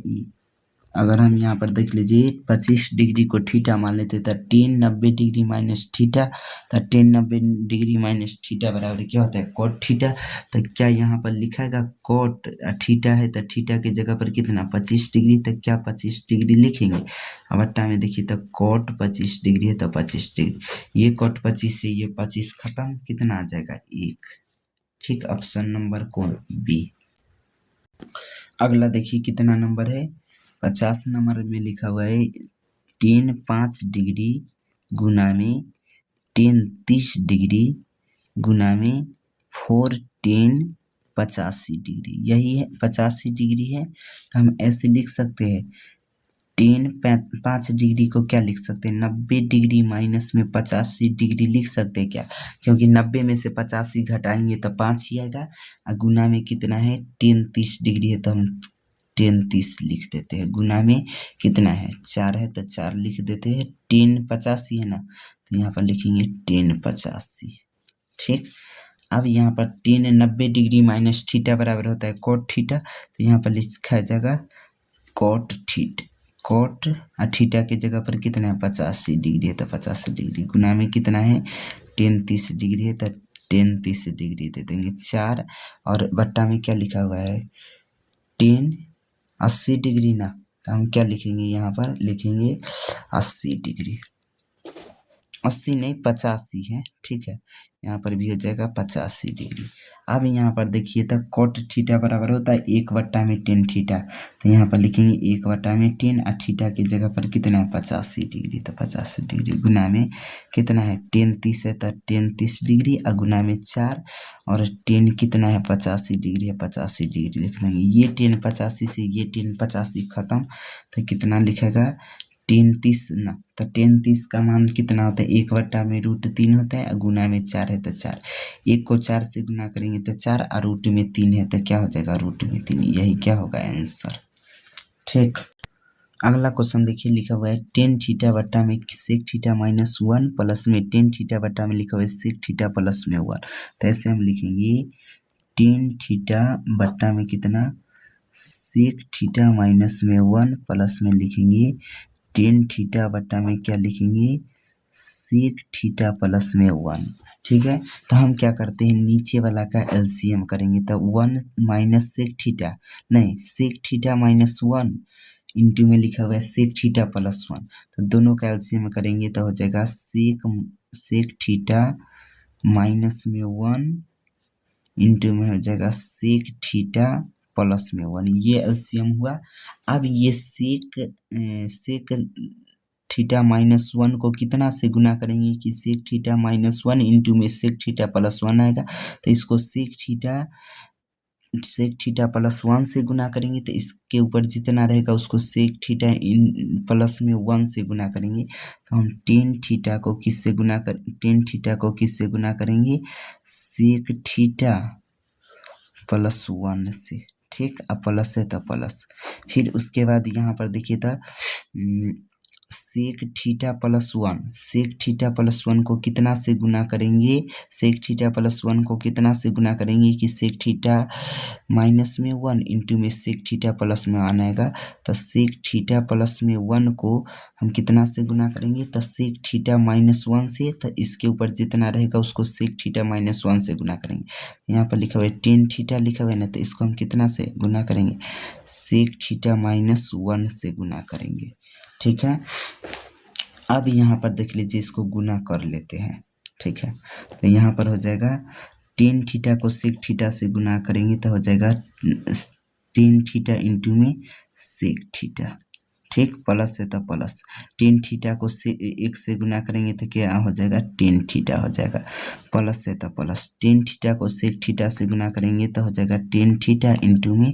अगर हम यहाँ पर देख लीजिए 25 डिग्री को थीटा मान लेते तो 10 90 डिग्री माइनस थीटा, तो 10 90 डिग्री माइनस थीटा बराबर क्या होता है कॉट थीटा। तो क्या यहाँ पर लिखाएगा कॉट थीटा है तो थीटा की जगह पर कितना 25 डिग्री, तो क्या 25 डिग्री लिखेंगे, अब अट्टा में देखिए तो कॉट 25 डिग्री है तो 25 डिग्री, ये कॉट 25 से ये 25 खत्म, कितना आ जाएगा 1। ठीक, ऑप्शन नंबर कौन बी। अगला देखिए कितना नंबर है 50 नंबर में लिखा हुआ है 10 5 डिग्री गुना में 10 30 डिग्री गुना में 4 10 85 डिग्री, यही है 85 डिग्री है, तो हम ऐसे लिख सकते हैं 10 5 डिग्री को क्या लिख सकते हैं 90 डिग्री माइनस में 85 डिग्री लिख सकते हैं क्या, क्योंकि 90 में से 85 घटाएंगे तो 5 ही आएगा, और गुना में कितना है 10 30 डिग्री है तो हम 10 30 लिख देते हैं, गुना में कितना है 4 है तो 4 लिख देते हैं, 10 85 है ना तो यहाँ पर लिखेंगे 10 85। ठीक, अब यहाँ पर 10 90 डिग्री माइनस थीटा बराबर होता है कॉट थीटा, तो यहाँ पर लिखा जाएगा कॉट थीटा, कॉट थीटा की जगह पर कितना है 85 डिग्री है तो 85 डिग्री, गुना में कितना है 10 30 डिग्री है तो 10 30 डिग्री दे देंगे 4, और बट्टा में क्या लिखा हुआ है 10 80 डिग्री ना, तो हम क्या लिखेंगे यहाँ पर लिखेंगे 80 डिग्री। 80 नहीं 85 है, ठीक है। यहाँ पर भी हो जाएगा 85 डिग्री। अब यहाँ पर देखिए तो कॉट थीटा बराबर होता है 1/tan थीटा, तो यहाँ पर लिखेंगे 1/tan और थीटा की जगह पर कितना है 85 डिग्री, तो 85 डिग्री गुना में कितना है tan 30 है तो tan 30 डिग्री और गुना में 4 और tan कितना है 85 डिग्री है, 85 डिग्री लिख लेंगे। ये tan 85 से ये tan 85 खत्म, तो कितना लिखेगा tan 30 ना, तो tan 30 का मान कितना होता है 1/√3 होता है, गुना में 4 है तो 4, 1 को 4 से गुना करेंगे तो 4 और रूट में 3 है तो क्या हो जाएगा √3, यही क्या होगा आंसर। ठीक, अगला क्वेश्चन देखिए लिखा हुआ है tan थीटा बट्टा में sec थीटा -1 प्लस में tan थीटा बट्टा में लिखा हुआ है sec थीटा प्लस में 1, तो ऐसे हम लिखेंगे tan थीटा बट्टा में कितना sec थीटा -1 प्लस में लिखेंगे tan थीटा बट्टा में क्या लिखेंगे sec थीटा प्लस में 1, ठीक है। तो हम क्या करते हैं नीचे वाला का एलसीएम करेंगे, तो 1 माइनस sec थीटा नहीं sec थीटा -1 इंटू में लिखा हुआ है sec थीटा प्लस 1, तो दोनों का एलसीएम करेंगे तो हो जाएगा sec थीटा माइनस में 1 इंटू में हो जाएगा sec थीटा प्लस में 1, ये एलसीएम हुआ। अब ये sec थीटा -1 को कितना से गुना करेंगे कि sec थीटा -1 इंटू में sec थीटा प्लस 1 आएगा, तो इसको sec थीटा प्लस 1 से गुना करेंगे, तो इसके ऊपर जितना रहेगा उसको sec थीटा प्लस में 1 से गुना करेंगे, तो हम tan थीटा को किससे गुना करेंगे sec थीटा प्लस 1 से, ठीक। अब प्लस है तो प्लस, फिर उसके बाद यहाँ पर देखिए तो sec थीटा प्लस 1 को कितना से गुना करेंगे, sec थीटा प्लस 1 को कितना से गुना करेंगे कि sec थीटा माइनस में 1 इंटू में sec थीटा प्लस में 1 आएगा, तो sec थीटा प्लस में 1 को हम कितना से गुना करेंगे तो sec थीटा -1 से, तो इसके ऊपर जितना रहेगा उसको sec थीटा -1 से गुना करेंगे। यहाँ पर लिखा हुआ है tan थीटा लिखा हुआ है ना, तो इसको हम कितना से गुना करेंगे sec थीटा -1 से गुना करेंगे, ठीक है। अब यहाँ पर देख लीजिए इसको गुना कर लेते हैं, ठीक है। तो यहाँ पर हो जाएगा tan थीटा को sec थीटा से गुना करेंगे तो हो जाएगा tan थीटा इंटू में sec थीटा, ठीक। प्लस है तो प्लस, tan थीटा को 1 से गुना करेंगे तो क्या हो जाएगा tan थीटा हो जाएगा, प्लस है तो प्लस, tan थीटा को sec थीटा से गुना करेंगे तो हो जाएगा tan थीटा इंटू में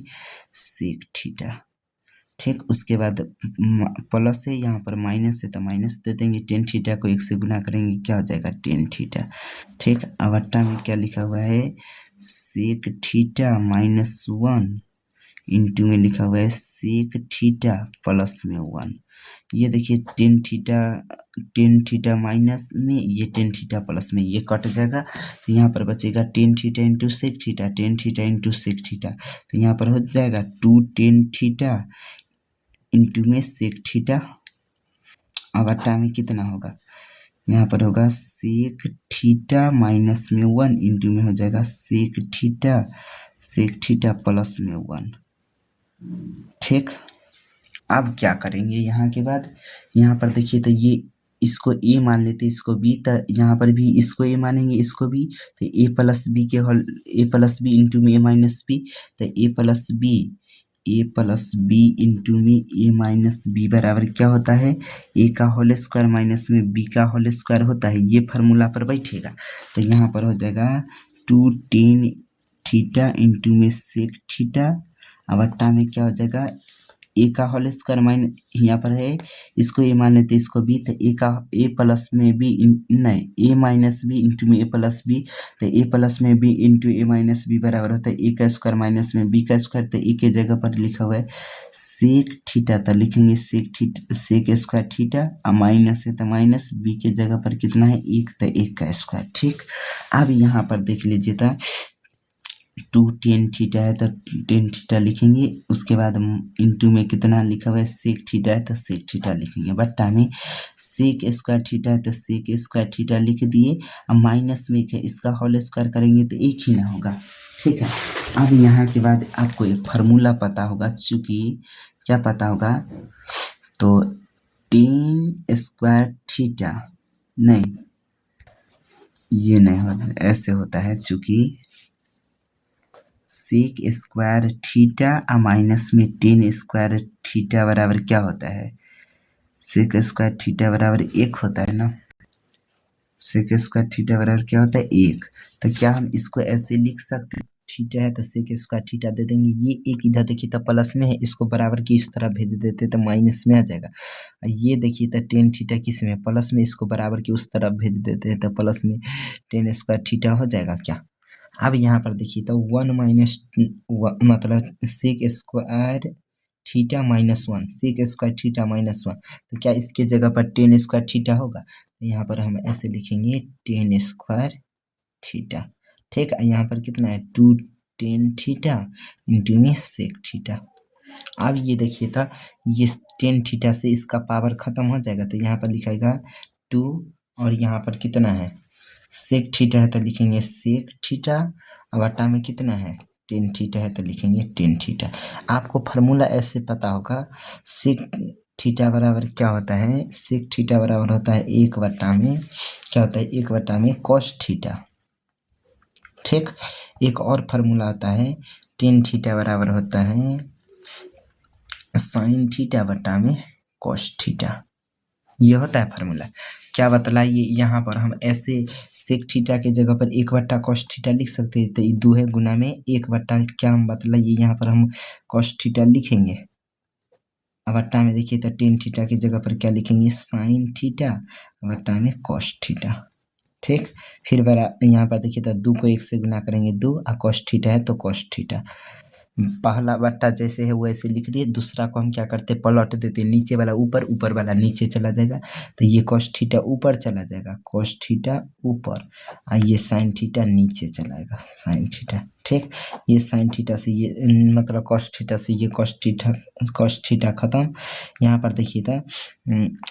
sec थीटा, ठीक। उसके बाद प्लस है यहाँ पर माइनस है तो माइनस दे देंगे, tan थीटा को 1 से गुना करेंगे क्या हो जाएगा tan थीटा, ठीक। अब अट्टा में क्या लिखा हुआ है sec थीटा -1 इंटू में लिखा हुआ है sec थीटा प्लस में 1, ये देखिए tan थीटा माइनस में ये tan थीटा प्लस में ये कट जाएगा, तो यहाँ पर बचेगा tan theta into sec theta, tan theta into sec theta, तो यहाँ पर हो जाएगा 2 tan थीटा इंटू में sec थीटा। अब अट्टा में कितना होगा यहाँ पर होगा sec थीटा माइनस में 1 इंटू में हो जाएगा sec थीटा प्लस में 1, ठीक। अब क्या करेंगे यहाँ के बाद, यहाँ पर देखिए तो ये इसको a मान लेते इसको b, तो यहाँ पर भी इसको a मानेंगे इसको b, तो a प्लस b इंटू में a माइनस b, तो a प्लस बी इंटू में a माइनस बी बराबर क्या होता है a का होल स्क्वायर माइनस में b का होल स्क्वायर होता है, ये फार्मूला पर बैठेगा। तो यहाँ पर हो जाएगा 2 tan थीटा इंटू में sec थीटा, अब अट्टा में क्या हो जाएगा a का होल स्क्वायर माइनस यहाँ पर है इसको a मान लेते इसको b, तो a प्लस में b नहीं a माइनस b इंटू में a प्लस b, तो a प्लस में b into a minus b बराबर होता है a का स्क्वायर माइनस में b का स्क्वायर, तो a के जगह पर लिखा हुआ है sec थीटा, तो लिखेंगे sec स्क्वायर थीटा, और माइनस है तो माइनस, b के जगह पर कितना है 1, तो 1 का स्क्वायर, ठीक। अब यहाँ पर देख लीजिए तो 2 tan थीटा है तो tan थीटा लिखेंगे, उसके बाद इंटू में कितना लिखा हुआ है sec थीटा है तो sec थीटा लिखेंगे, बट्टा में sec स्क्वायर थीटा है तो sec स्क्वायर थीटा लिख दिए, अब माइनस में है इसका होल स्क्वायर करेंगे तो एक ही ना होगा, ठीक है। अब यहाँ के बाद आपको एक फार्मूला पता होगा, चूँकि क्या पता होगा तो tan स्क्वायर थीटा नहीं, ये नहीं होता, ऐसे होता है चूंकि सेक स्क्वायर थीटा माइनस में टेन स्क्वायर थीटा बराबर क्या होता है, सेक स्क्वायर थीटा बराबर 1 होता है ना। सेक स्क्वायर थीटा बराबर क्या होता है 1। तो क्या हम इसको ऐसे लिख सकते हैं, थीटा है तो सेक स्क्वायर थीटा दे देंगे, ये एक इधर देखिए तो प्लस में है, इसको बराबर की इस तरह भेज देते तो माइनस में आ जाएगा। ये देखिए तो टेन थीटा किस में प्लस में, इसको बराबर की उस तरफ भेज देते हैं तो प्लस में टेन स्क्वायर थीटा हो जाएगा क्या। अब यहाँ पर देखिए तो 1 माइनस मतलब sec square theta minus 1, sec square theta minus 1, तो क्या इसके जगह पर टेन स्क्वायर थीटा होगा, तो यहाँ पर हम ऐसे लिखेंगे टेन स्क्वायर थीटा। ठीक है, यहाँ पर कितना है 2 टेन थीटा इंटू में सेक थीटा। अब ये देखिए तो ये टेन थीटा से इसका पावर खत्म हो जाएगा, तो यहाँ पर लिखाएगा 2 और यहाँ पर कितना है सेक थीटा है तो लिखेंगे सेक थीटा, और बटा में कितना है टेन थीटा है तो लिखेंगे टेन थीटा। आपको फार्मूला ऐसे पता होगा, सेक थीटा बराबर क्या होता है, सेक थीटा बराबर होता है 1 बटा में क्या होता है 1 बटा में कॉस थीटा। ठीक, एक और फार्मूला आता है टेन थीटा बराबर होता है साइन थीटा बटा में कॉस थीटा, ये होता है फार्मूला। क्या बतलाइए, यहाँ पर हम ऐसे सेक थीटा के जगह पर 1 बट्टा कॉस थीटा लिख सकते हैं, तो ये 2 है गुना में 1 बट्टा, क्या हम बतलाइए यहाँ पर हम कॉस थीटा लिखेंगे, अब बट्टा में देखिए तो टेन थीटा की जगह पर क्या लिखेंगे साइन थीटा बट्टा में कॉस थीटा। ठीक, फिर बरा यहाँ पर देखिए तो 2 को 1 से गुना करेंगे 2, और कॉस थीटा है तो कॉस थीटा, पहला बट्टा जैसे है वैसे लिख लिए, दूसरा को हम क्या करते पलट देते, नीचे वाला ऊपर, ऊपर वाला नीचे चला जाएगा, तो ये कॉस थीटा ऊपर चला जाएगा, कॉस थीटा ऊपर, और ये साइन थीटा नीचे चला जाएगा साइन थीटा। ठीक, ये साइन थीटा से ये मतलब कॉस थीटा से ये कॉस थीटा खत्म। यहाँ पर देखिए था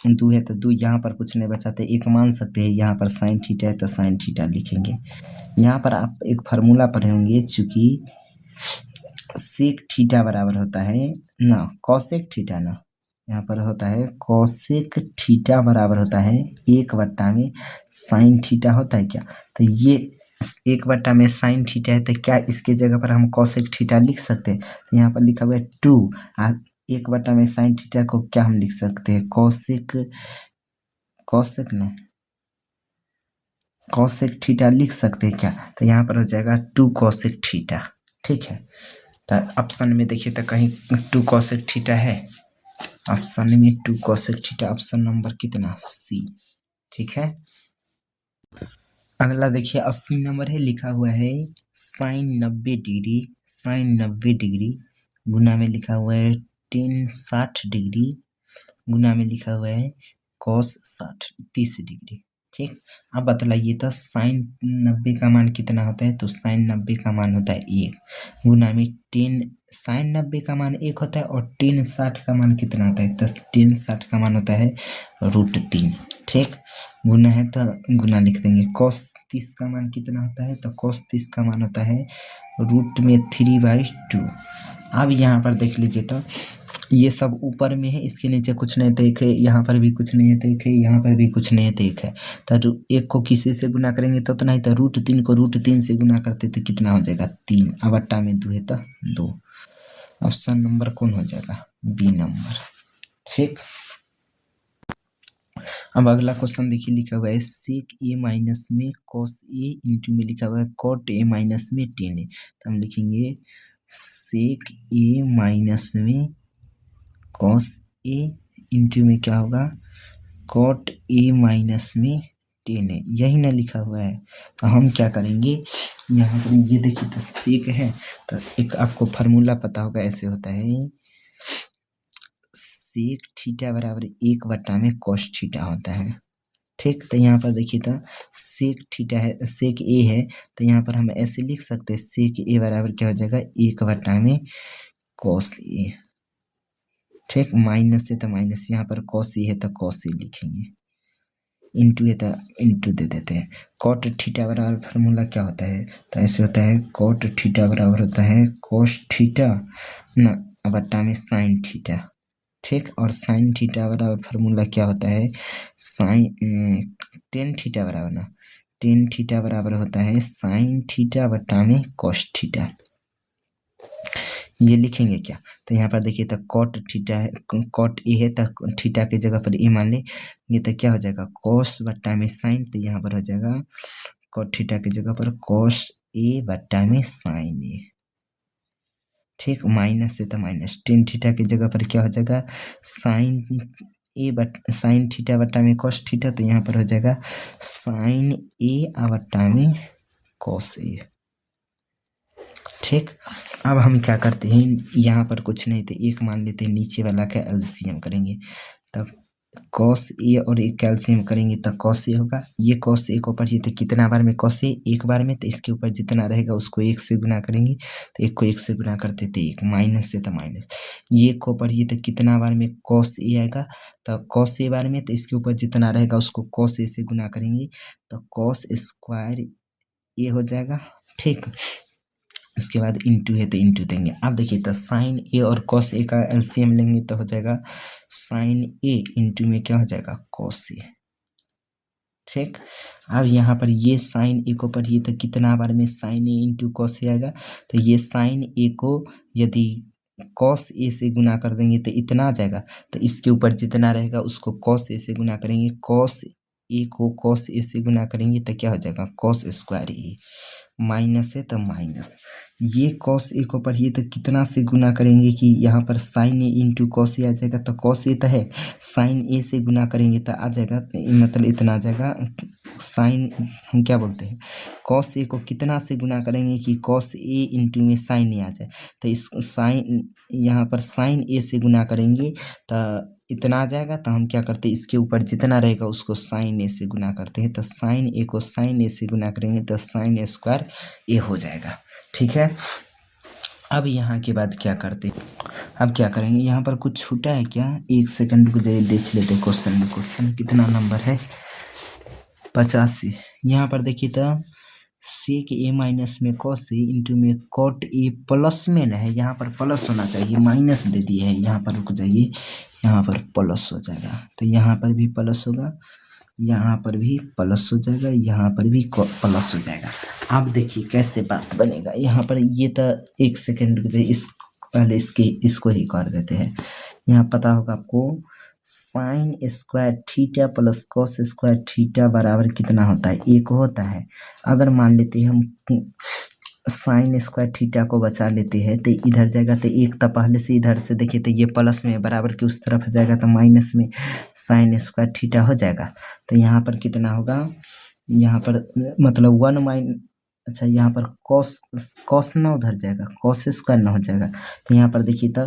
2 है तो 2, यहाँ पर कुछ नहीं बचाते, एक मान सकते हैं, यहाँ पर साइन थीटा है तो साइन थीटा लिखेंगे। यहाँ पर आप एक फार्मूला पढ़े होंगे, चूंकि सेक थीटा बराबर होता है ना कॉसेक थीटा ना, यहाँ पर होता है कॉसेक थीटा बराबर होता है 1 बट्टा में साइन थीटा होता है क्या, तो ये 1 बट्टा में साइन थीटा है, तो क्या इसके जगह पर हम कॉसेक थीटा लिख सकते हैं, तो यहाँ पर लिखा हुआ है 2, 1 बट्टा में साइन थीटा को क्या हम लिख सकते हैं कॉसेक, कॉसेक ना कॉसेक थीटा लिख सकते हैं क्या, तो यहाँ पर हो जाएगा 2 कॉसेक थीटा। ठीक है, तो ऑप्शन में देखिए तो कहीं 2 कॉसेक थीटा है, ऑप्शन में 2 कॉसेक थीटा, ऑप्शन नंबर कितना सी। ठीक है, अगला देखिए 80 नंबर है, लिखा हुआ है साइन 90 डिग्री, साइन 90 डिग्री गुना में लिखा हुआ है टेन 60 डिग्री गुना में लिखा हुआ है कॉस 30 डिग्री। ठीक, अब बतलाइए तो साइन 90 का मान कितना होता है, तो साइन 90 का मान होता है 1 गुना में टेन, साइन 90 का मान 1 होता है, और टेन 60 का मान कितना होता है, तो टेन 60 का मान होता है √3। ठीक, गुना है तो गुना लिख देंगे, कॉस 30 का मान कितना होता है, तो कॉस 30 का मान होता है √3/2। अब यहाँ पर देख लीजिए तो ये सब ऊपर में है, इसके नीचे कुछ नहीं तो एक है, यहाँ पर भी कुछ नहीं है तो एक है, यहाँ पर भी कुछ नहीं है तो एक है, तो 1 को किसी से गुना करेंगे तो नहीं, तो √3 को √3 से गुना करते तो कितना हो जाएगा 3, अब अट्टा में 2 है तो 2, ऑप्शन नंबर कौन हो जाएगा बी नंबर। ठीक, अब अगला क्वेश्चन देखिए, लिखा हुआ है सेक ए माइनस में कॉस ए इंटू में लिखा हुआ है कॉट ए माइनस में टेन ए, तो हम लिखेंगे सेक ए माइनस में कॉस ए इंटू में क्या होगा कॉट ए माइनस में टेन ए, यही ना लिखा हुआ है, तो हम क्या करेंगे यहाँ पर ये देखिए तो सेक है, तो एक आपको फार्मूला पता होगा, ऐसे होता है सेक थीटा बराबर 1 बट्टा में कॉस थीटा होता है। ठीक, तो यहाँ पर देखिए तो सेक थीटा है, सेक ए है, तो यहाँ पर हम ऐसे लिख सकते हैं सेक ए बराबर क्या हो जाएगा 1 बट्टा में कॉस ए। ठीक, माइनस है तो माइनस, यहाँ पर कॉस ए है तो कॉस ए लिखेंगे, इंटू है तो इंटू दे देते हैं। कॉट थीटा बराबर फार्मूला क्या होता है, तो ऐसे होता है कॉट थीटा बराबर होता है कॉस थीटा ना बट्टा में साइन थीटा। ठीक। और साइन थीटा बराबर फार्मूला क्या होता है, साइन टेन थीटा बराबर ना, टेन थीटा बराबर होता है साइन थीटा बटा में कॉस थीटा। ये लिखेंगे क्या, तो यहाँ पर देखिए तो कॉट थीटा है, कॉट ए है तो थीटा के जगह पर ए मान ले, ये तो क्या हो जाएगा कॉस बट्टा में साइन, तो यहाँ पर हो जाएगा कॉट थीटा की जगह पर कॉस ए बट्टा में साइन ए। ठीक, माइनस से तो माइनस, टेन थीटा की जगह पर क्या हो जाएगा साइन ए बट साइन थीटा बट्टा में कॉस थीटा, तो यहाँ पर हो जाएगा साइन ए बट्टा में कॉस ए। ठीक, अब हम क्या करते हैं, यहाँ पर कुछ नहीं तो एक मान लेते हैं, नीचे वाला का एलसीएम करेंगे, तो कॉस ए और एक कैल्शियम करेंगे तो कॉस ए होगा, ये कॉस ए को ऊपर तो कितना बार में कॉस ए, एक बार में, तो इसके ऊपर जितना रहेगा उसको एक से गुना करेंगे, तो एक को एक से गुना करते तो एक, माइनस से तो माइनस, ये को ऊपर तो कितना बार में कॉस ए आएगा, तो कॉस ए बार में, तो इसके ऊपर जितना रहेगा उसको कॉस ए से गुना करेंगे, तो कॉस स्क्वायर ए हो जाएगा। ठीक, उसके बाद इंटू है तो इंटू देंगे। अब देखिए तो साइन ए और कॉस ए का एलसीएम लेंगे तो हो जाएगा साइन ए इंटू में क्या हो जाएगा कॉस ए। ठीक, अब यहाँ पर ये साइन ए को पढ़िए तो कितना बार में sign A into cos A आएगा, तो ये साइन ए को यदि कॉस ए से गुना कर देंगे तो इतना आ जाएगा, तो इसके ऊपर जितना रहेगा उसको कॉस ए से गुना करेंगे, कॉस ए को कॉस ए से गुना करेंगे तो क्या हो जाएगा कॉस स्क्वायर ए, माइनस है तो माइनस, ये कॉस ए को पढ़िए तो कितना से गुना करेंगे कि यहाँ पर sign A into cos A आ जाएगा, तो कॉस ए तो है, साइन ए से गुना करेंगे तो आ जाएगा, मतलब इतना आ जाएगा साइन, हम क्या बोलते हैं कॉस ए को कितना से गुना करेंगे कि कॉस ए इंटू में साइन ए आ जाए, तो इस साइन यहाँ पर साइन ए से गुना करेंगे तो इतना आ जाएगा, तो हम क्या करते हैं इसके ऊपर जितना रहेगा उसको साइन ए से गुना करते हैं, तो साइन ए को साइन ए से गुना करेंगे तो साइन स्क्वायर ए हो जाएगा। ठीक है, अब यहाँ के बाद क्या करते हैं, अब क्या करेंगे, यहाँ पर कुछ छूटा है क्या, एक सेकंड को जाइए देख लेते हैं क्वेश्चन में, क्वेश्चन कितना नंबर है 85। यहाँ पर देखिए तो सेक ए माइनस में कॉस ए इंटू में कॉट ए प्लस में ना है, यहाँ पर प्लस होना चाहिए, माइनस दे दिए है, यहाँ पर रुक जाइए, यहाँ पर प्लस हो जाएगा, तो यहाँ पर भी प्लस होगा, यहाँ पर भी प्लस हो जाएगा, यहाँ पर भी प्लस हो जाएगा। अब देखिए कैसे बात बनेगा, यहाँ पर ये तो एक सेकेंड रुक जाइए, इस पहले इसको ही कर देते हैं। यहाँ पता होगा आपको sine square theta plus cos square theta बराबर कितना होता है, एक होता है। अगर मान लेते हैं हम साइन स्क्वायर थीटा को बचा लेते हैं तो इधर जाएगा, तो एक तो पहले से इधर से देखिए तो ये प्लस में बराबर के उस तरफ जाएगा तो माइनस में साइन स्क्वायर थीटा हो जाएगा, तो यहाँ पर कितना होगा, यहाँ पर मतलब वन माइन, अच्छा यहाँ पर कॉस कॉस ना उधर जाएगा, कॉस स्क्वायर ना हो जाएगा, तो यहाँ पर देखिए तो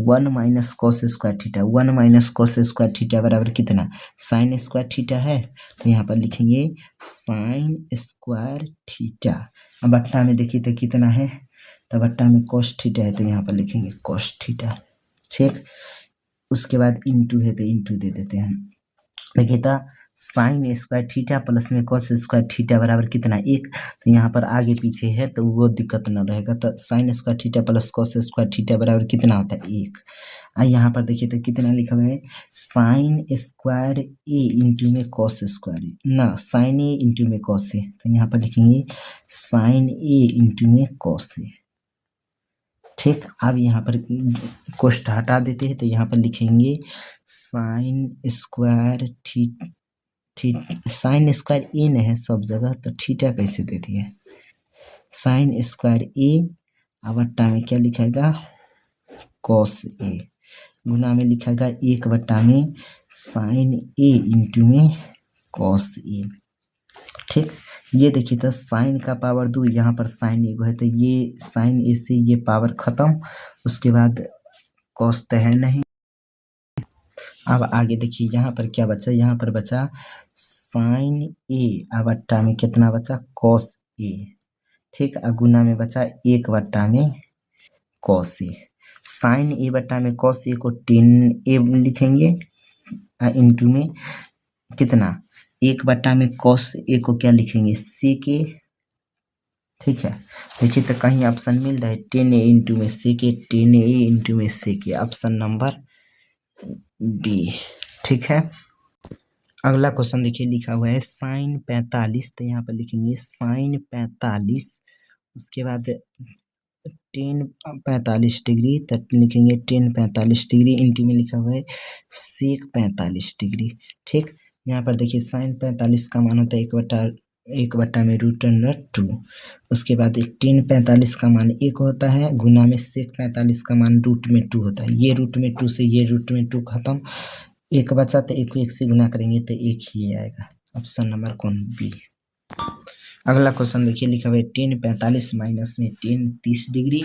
one minus cos square theta, one minus cos square theta बराबर कितना साइन स्क्वायर थीटा है, तो यहाँ पर लिखेंगे साइन स्क्वायर थीटा। अब बट्टा में देखिए तो कितना है, तो बट्टा में कॉस थीटा है, तो यहाँ पर लिखेंगे कॉस थीटा। ठीक, उसके बाद इंटू है तो इंटू दे देते हैं, देखिए तो साइन स्क्वायर थीटा प्लस में कॉस स्क्वायर थीटा बराबर कितना एक, तो यहाँ पर आगे पीछे है तो वो दिक्कत न रहेगा, तो sine square theta plus cos square theta बराबर कितना होता है एक। यहाँ पर देखिए तो कितना लिखा हुआ है साइन स्क्वायर ए इंटू में कॉस स्क्वायर ना, साइन ए इंटू में कॉस ए, तो यहाँ पर लिखेंगे साइन ए इंटू में कॉस ए। ठीक, अब यहाँ पर कोष्ठ हटा देते हैं तो यहाँ पर लिखेंगे साइन स्क्वायर साइन स्क्वायर ए न है सब जगह, तो थीटा कैसे दे दिए, साइन स्क्वायर ए अब बट्टा में क्या लिखेगा कॉस ए, गुना में लिखेगा एक बट्टा में साइन ए इंटू में कॉस ए। ठीक, ये देखिए तो साइन का पावर 2, यहाँ पर साइन ए है तो ये साइन ए से ये पावर खत्म, उसके बाद कॉस तो है नहीं। अब आगे देखिए यहाँ पर क्या बचा, यहाँ पर बचा साइन ए अब बट्टा में कितना बचा कॉस ए। ठीक, गुना में बचा एक बट्टा में कॉस ए, साइन ए बट्टा में कॉस ए को 10 ए लिखेंगे, इंटू में कितना एक बट्टा में कॉस ए को क्या लिखेंगे सेक ए। ठीक है, देखिए तो कहीं ऑप्शन मिल रहा है 10 ए इंटू में सेक ए, 10 ए इंटू में सेक ए, ऑप्शन नंबर बी। ठीक है, अगला क्वेश्चन देखिए लिखा हुआ है साइन 45, तो यहाँ पर लिखेंगे साइन 45, उसके बाद टेन 45 डिग्री, तब लिखेंगे टेन 45 डिग्री, इंटू में लिखा हुआ है सेक 45 डिग्री। ठीक, यहाँ पर देखिए साइन 45 का मान होता है एक बट्टा में √2। उसके बाद एक टेन 45 का मान 1 होता है, गुना में सेक 45 का मान √2 होता है। ये √2 से ये √2 खत्म, एक बचा तो एक को एक से गुना करेंगे तो एक ही आएगा। ऑप्शन नंबर कौन, बी। अगला क्वेश्चन देखिए लिखा हुआ है टेन 45 माइनस में टेन 30 डिग्री,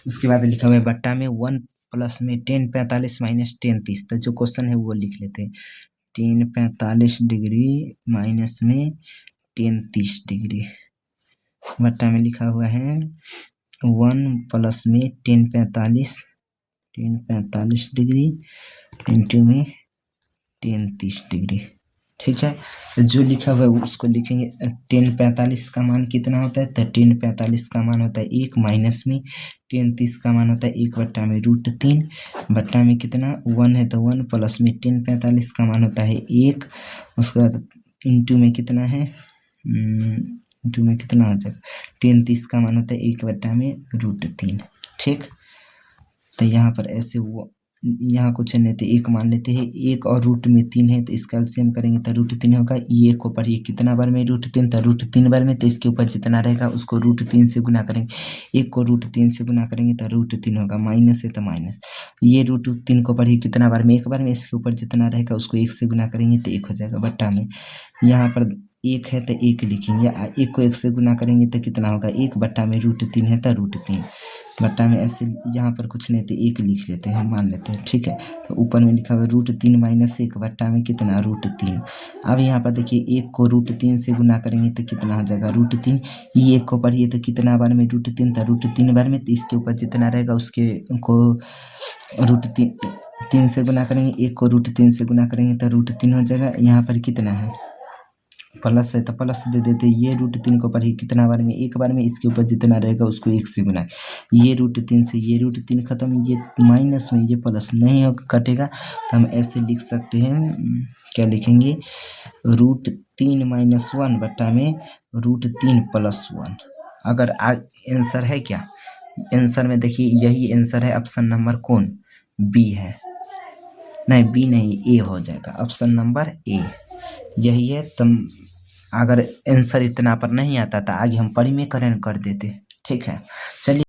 उसके बाद लिखा हुआ है बट्टा में 1 प्लस में टेन 45 माइनस टेन 30। तो जो क्वेश्चन है वो लिख लेते हैं, टेन 45 डिग्री माइनस में टेन 30 डिग्री, बट्टा में लिखा हुआ है 1 प्लस में टेन 45 डिग्री इंटू में टेन 30 डिग्री। ठीक है, तो जो लिखा हुआ है उसको लिखेंगे। टेन 45 का मान कितना होता है, तो टेन 45 का मान होता है 1, माइनस में टेन 30 का मान होता है 1 बट्टा में √3, बट्टा में कितना 1 है तो 1, प्लस में टेन 45 का मान होता है 1, उसके बाद इंटू में कितना है, इंटू में कितना हो जाएगा, टेन 30 का मान होता है 1 बट्टा में √3। ठीक, तो यहाँ पर ऐसे वो यहाँ कुछ नहीं तो 1 मान लेते हैं, 1 और √3 है तो इसका एलसीएम करेंगे तो √3 होगा। ये को पढ़िए कितना बार में √3, तो √3 बार में, तो इसके ऊपर जितना रहेगा उसको √3 से गुना करेंगे। 1 को √3 से गुना करेंगे तो √3 होगा, माइनस है तो माइनस। ये √3 को पढ़िए कितना बार में, एक बार में, इसके ऊपर जितना रहेगा उसको 1 से गुना करेंगे तो 1 हो जाएगा, बट्टा में यहाँ पर 1 है तो 1 लिखेंगे, 1 को 1 से गुना करेंगे तो कितना होगा, 1 बट्टा में √3 है तो √3, बट्टा में ऐसे यहाँ पर कुछ नहीं तो 1 लिख लेते हैं, मान लेते हैं। ठीक है, तो ऊपर में लिखा हुआ √3 माइनस 1, बट्टा में कितना √3। अब यहाँ पर देखिए 1 को √3 से गुना करेंगे तो कितना हो जाएगा √3, ये 1 को पढ़िए तो कितना बार में √3, तो √3 बार में, तो इसके ऊपर जितना रहेगा उसके को √3 से गुना करेंगे, 1 को √3 से गुना करेंगे तो √3 हो जाएगा। यहाँ पर कितना है, प्लस है तो प्लस दे देते, ये √3 को पढ़िए कितना बार में, एक बार में, इसके ऊपर जितना रहेगा उसको 1 से गुना, ये √3 से ये √3 खत्म, ये माइनस में ये प्लस नहीं हो कटेगा, तो हम ऐसे लिख सकते हैं, क्या लिखेंगे, √3 माइनस 1 बट्टा में √3 प्लस 1। अगर आंसर है क्या, आंसर में देखिए यही आंसर है, ऑप्शन नंबर कौन, बी है, नहीं बी नहीं, ए हो जाएगा, ऑप्शन नंबर ए यही है। तुम अगर आंसर इतना पर नहीं आता तो आगे हम परिमेयकरण कर देते। ठीक है, चलिए।